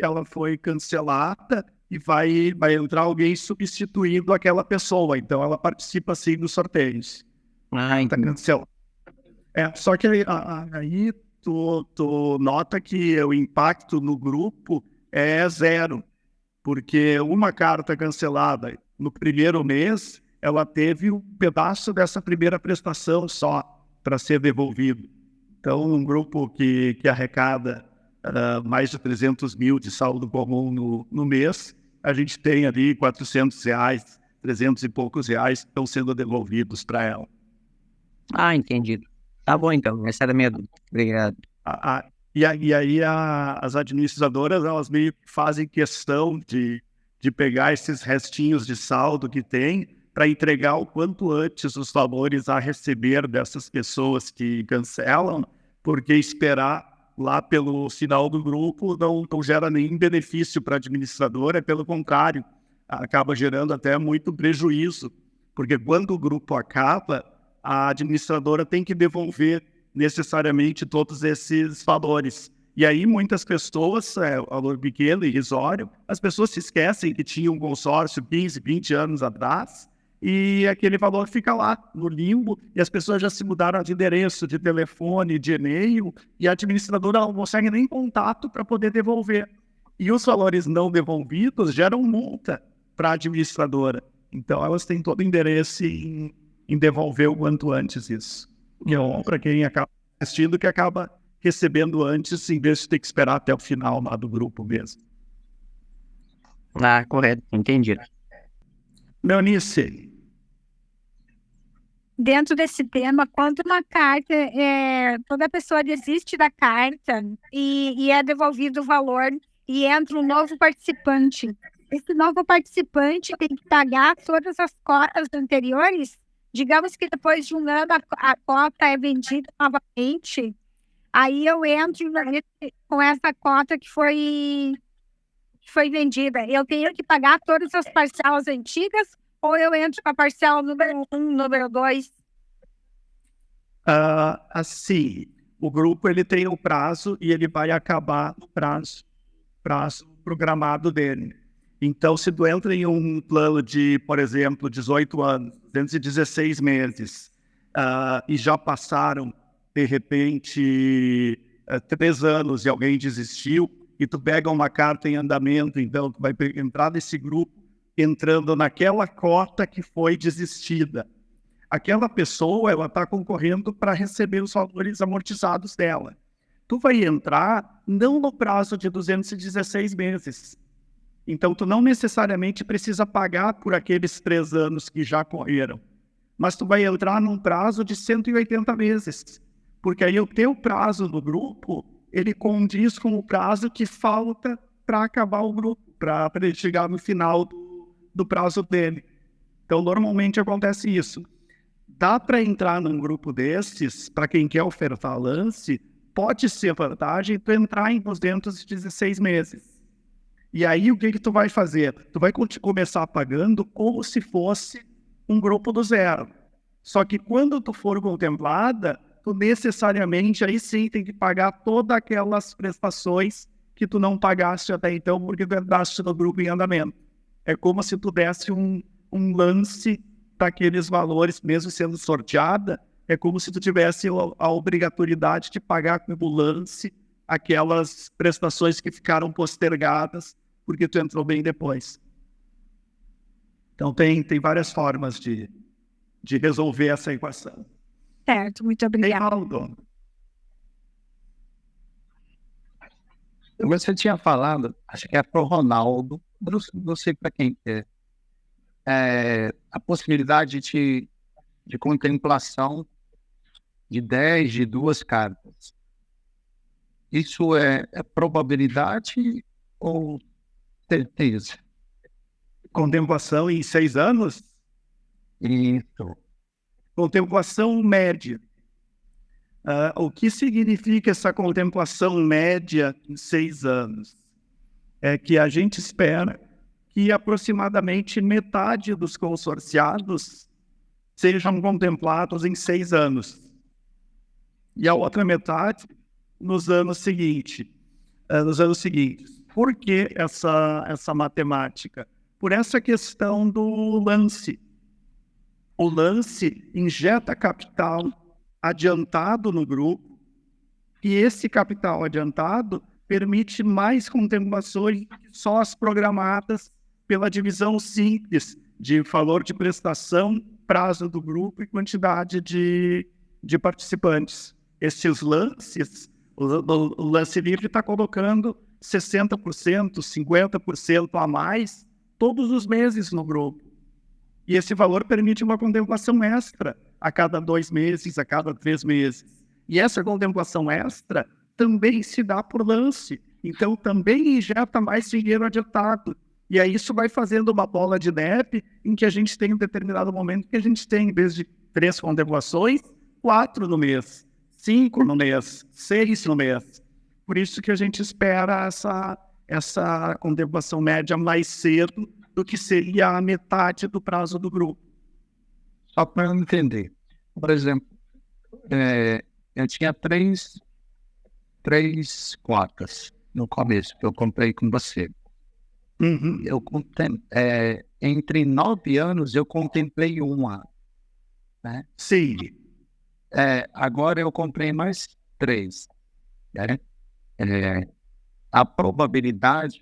cancelada e vai entrar alguém substituindo aquela pessoa. Então, ela participa, sim, dos sorteios. Ah, entendi. Tá cancelada. Só que aí tu nota que o impacto no grupo é zero, porque uma carta cancelada no primeiro mês, ela teve um pedaço dessa primeira prestação só para ser devolvido. Então, um grupo que arrecada mais de 300 mil de saldo comum no mês, a gente tem ali R$400, 300 e poucos reais que estão sendo devolvidos para ela. Ah, entendido. Tá bom, então. Essa era a minha dúvida. Obrigado. E aí as administradoras, elas meio que fazem questão de pegar esses restinhos de saldo que tem para entregar o quanto antes os valores a receber dessas pessoas que cancelam, porque esperar lá pelo final do grupo não gera nenhum benefício para a administradora, pelo contrário, acaba gerando até muito prejuízo, porque quando o grupo acaba, a administradora tem que devolver necessariamente todos esses valores. E aí muitas pessoas, valor pequeno e irrisório, as pessoas se esquecem que tinha um consórcio 15, 20 anos atrás e aquele valor fica lá no limbo e as pessoas já se mudaram de endereço, de telefone, de e-mail e a administradora não consegue nem contato para poder devolver. E os valores não devolvidos geram multa para a administradora. Então elas têm todo o interesse em devolver o quanto antes isso. E é bom para quem acaba assistindo que acaba recebendo antes, em vez de ter que esperar até o final lá do grupo mesmo. Ah, correto. Entendido. Leonice. Dentro desse tema, quando uma carta, toda pessoa desiste da carta e é devolvido o valor e entra um novo participante, esse novo participante tem que pagar todas as cotas anteriores? Digamos que depois de um ano a cota é vendida novamente, aí eu entro com essa cota que foi vendida. Eu tenho que pagar todas as parcelas antigas ou eu entro com a parcela número 1, número 2? Assim, o grupo ele tem o prazo e ele vai acabar no prazo programado dele. Então, se tu entra em um plano de, por exemplo, 18 anos, 216 meses, e já passaram, de repente, 3 anos e alguém desistiu, e tu pega uma carta em andamento, então tu vai entrar nesse grupo entrando naquela cota que foi desistida. Aquela pessoa, ela está concorrendo para receber os valores amortizados dela. Tu vai entrar não no prazo de 216 meses. Então, tu não necessariamente precisa pagar por aqueles 3 anos que já correram. Mas tu vai entrar num prazo de 180 meses. Porque aí o teu prazo do grupo, ele condiz com o prazo que falta para acabar o grupo, para ele chegar no final do prazo dele. Então, normalmente acontece isso. Dá para entrar num grupo desses, para quem quer ofertar lance, pode ser vantagem tu entrar em 216 meses. E aí, o que tu vai fazer? Tu vai começar pagando como se fosse um grupo do zero. Só que quando tu for contemplada, tu necessariamente, aí sim, tem que pagar todas aquelas prestações que tu não pagaste até então, porque tu entraste no grupo em andamento. É como se tu desse um lance daqueles valores, mesmo sendo sorteada, é como se tu tivesse a obrigatoriedade de pagar como lance aquelas prestações que ficaram postergadas porque tu entrou bem depois. Então tem várias formas de resolver essa equação. Certo, muito obrigada. Você tinha falado, acho que é para o Ronaldo, não sei para quem é, a possibilidade de contemplação de 10, de 2 cartas. Isso é probabilidade ou certeza? Contemplação em 6 anos? Isso. Contemplação média. O que significa essa contemplação média em 6 anos? É que a gente espera que aproximadamente metade dos consorciados sejam contemplados em 6 anos. E a outra metade nos anos seguintes. Por que essa matemática? Por essa questão do lance. O lance injeta capital adiantado no grupo e esse capital adiantado permite mais contemplações que só as programadas pela divisão simples de valor de prestação, prazo do grupo e quantidade de participantes. Esses lances, o lance livre está colocando 60%, 50% a mais todos os meses no grupo. E esse valor permite uma contemplação extra a cada 2 meses, a cada 3 meses. E essa contemplação extra também se dá por lance. Então, também injeta mais dinheiro adiantado. E aí isso vai fazendo uma bola de neve em que a gente tem um determinado momento que a gente tem, em vez de 3 contemplações, 4 no mês, 5 no mês, 6 no mês. Por isso que a gente espera essa contemplação média mais cedo do que seria a metade do prazo do grupo. Só para eu entender. Por exemplo, eu tinha três cotas no começo que eu comprei com você. Uhum. Entre 9 anos eu contemplei uma. Né? Sim. Agora eu comprei mais 3. Né? A probabilidade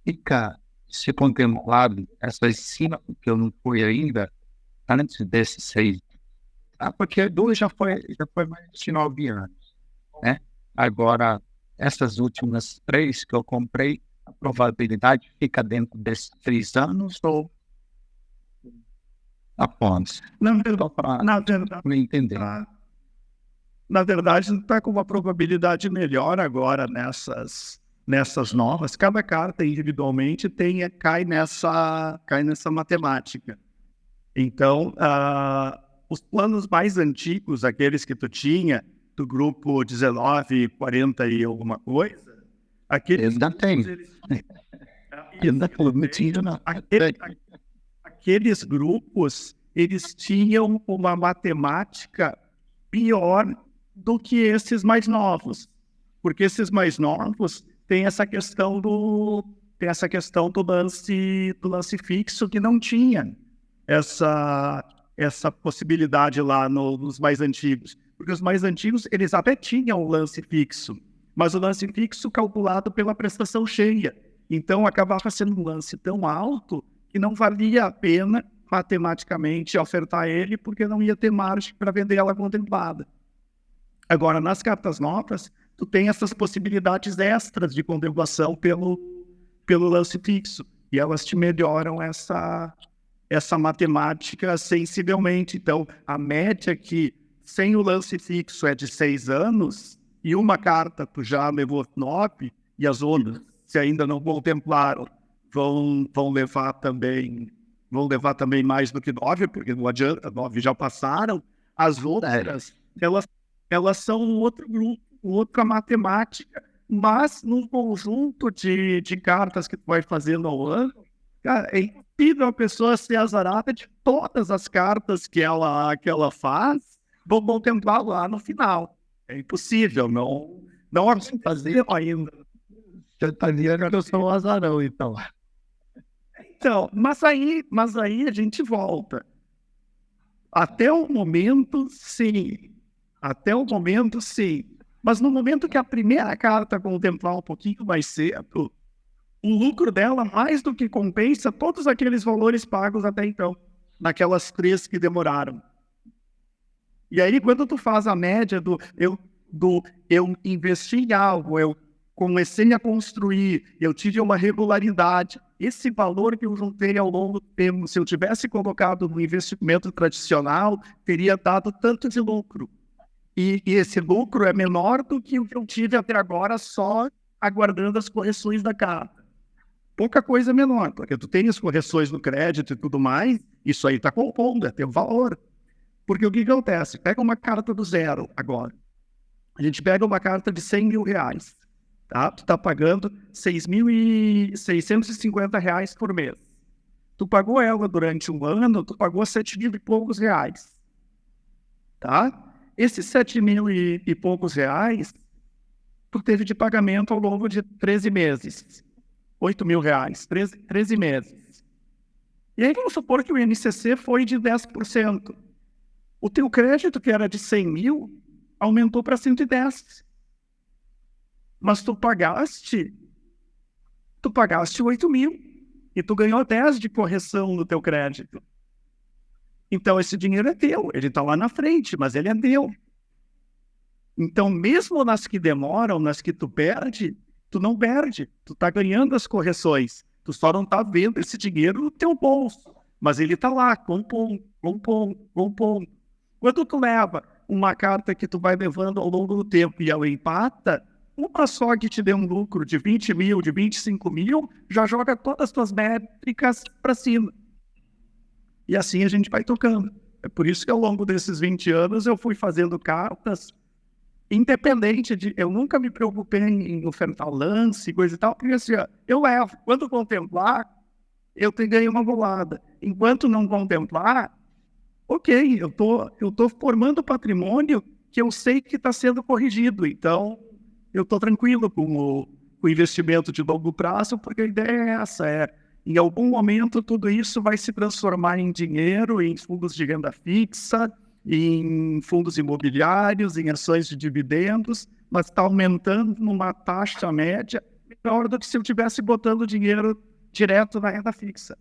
fica se contemplado essas 5 que eu não fui ainda antes desses 6. Porque 2 já foi mais de 9 anos. Né? Agora, essas últimas 3 que eu comprei, a probabilidade fica dentro desses 3 anos ou após? Na verdade, está com uma probabilidade melhor agora nessas nessas novas, cada carta individualmente cai nessa matemática. Então, os planos mais antigos, aqueles que tu tinha, do grupo 19, 40 e alguma coisa, aqueles grupos, eles tinham uma matemática pior do que esses mais novos, porque esses mais novos têm essa questão do lance fixo que não tinha essa possibilidade lá nos mais antigos, porque os mais antigos eles até tinham o lance fixo, mas o lance fixo calculado pela prestação cheia, então acabava sendo um lance tão alto que não valia a pena matematicamente ofertar ele, porque não ia ter margem para vender ela contemplada. Agora, nas cartas novas, tu tem essas possibilidades extras de contemplação pelo lance fixo, e elas te melhoram essa matemática sensivelmente. Então, a média que sem o lance fixo é de 6 anos, e uma carta tu já levou 9, e as outras, se ainda não contemplaram, vão levar também mais do que 9, porque não adianta, 9 já passaram. As outras, elas são um outro grupo, outra matemática, mas num conjunto de cartas que tu vai fazendo ao ano, cara, é impossível a pessoa ser azarada de todas as cartas que ela faz, vão contemplar lá no final. É impossível, não é fazer ainda. Você tá dizendo que eu sou um azarão, então. Então, mas aí a gente volta. Até o momento, sim. Mas no momento que a primeira carta contemplar um pouquinho mais cedo, o lucro dela mais do que compensa todos aqueles valores pagos até então, naquelas 3 que demoraram. E aí, quando tu faz a média eu investi em algo, eu comecei a construir, eu tive uma regularidade, esse valor que eu juntei ao longo do tempo, se eu tivesse colocado no investimento tradicional, teria dado tanto de lucro. E esse lucro é menor do que o que eu tive até agora, só aguardando as correções da carta. Pouca coisa menor, porque tu tem as correções no crédito e tudo mais, isso aí está compondo, é teu valor. Porque o que acontece? Pega uma carta do zero agora. A gente pega uma carta de 100 mil reais. Tá? Tu está pagando R$650 por mês. Tu pagou ela durante um ano, tu pagou 7 mil e poucos reais. Tá? Esses 7 mil e poucos reais, tu teve de pagamento ao longo de 13 meses. 8 mil reais, 13 meses. E aí vamos supor que o INCC foi de 10%. O teu crédito, que era de 100 mil, aumentou para 110. Mas tu pagaste 8 mil. E tu ganhou 10 de correção no teu crédito. Então esse dinheiro é teu. Ele está lá na frente, mas ele é teu. Então mesmo nas que demoram, nas que tu perde, tu não perde. Tu está ganhando as correções. Tu só não está vendo esse dinheiro no teu bolso. Mas ele está lá, compondo. Quando tu leva uma carta que tu vai levando ao longo do tempo e ela empata, uma só que te dê um lucro de 20 mil, de 25 mil, já joga todas as tuas métricas para cima. E assim a gente vai tocando. É por isso que ao longo desses 20 anos eu fui fazendo cartas independente de... Eu nunca me preocupei em ofertar lance, coisa e tal, porque assim, eu levo. Quando contemplar, eu ganho uma bolada. Enquanto não contemplar, ok, eu tô formando patrimônio que eu sei que está sendo corrigido. Então, eu estou tranquilo com o investimento de longo prazo, porque a ideia é essa, em algum momento tudo isso vai se transformar em dinheiro, em fundos de renda fixa, em fundos imobiliários, em ações de dividendos, mas está aumentando numa taxa média melhor do que se eu estivesse botando dinheiro direto na renda fixa.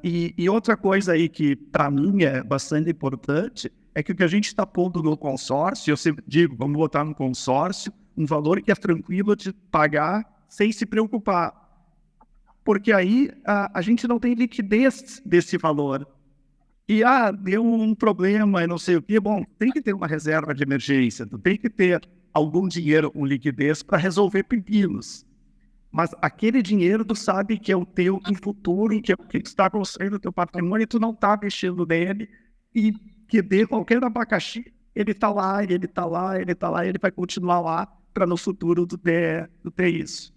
E outra coisa aí que para mim é bastante importante é que o que a gente está pondo no consórcio, eu sempre digo, vamos botar no consórcio um valor que é tranquilo de pagar sem se preocupar. Porque aí a gente não tem liquidez desse valor. E deu um problema e não sei o quê. Bom, tem que ter uma reserva de emergência, tu tem que ter algum dinheiro com liquidez para resolver pepinos. Mas aquele dinheiro tu sabe que é o teu no futuro, que é o que está construindo o teu patrimônio, e tu não está mexendo nele, e que dê qualquer abacaxi, ele está lá, ele está lá, ele está lá, ele vai continuar lá para no futuro tu ter isso.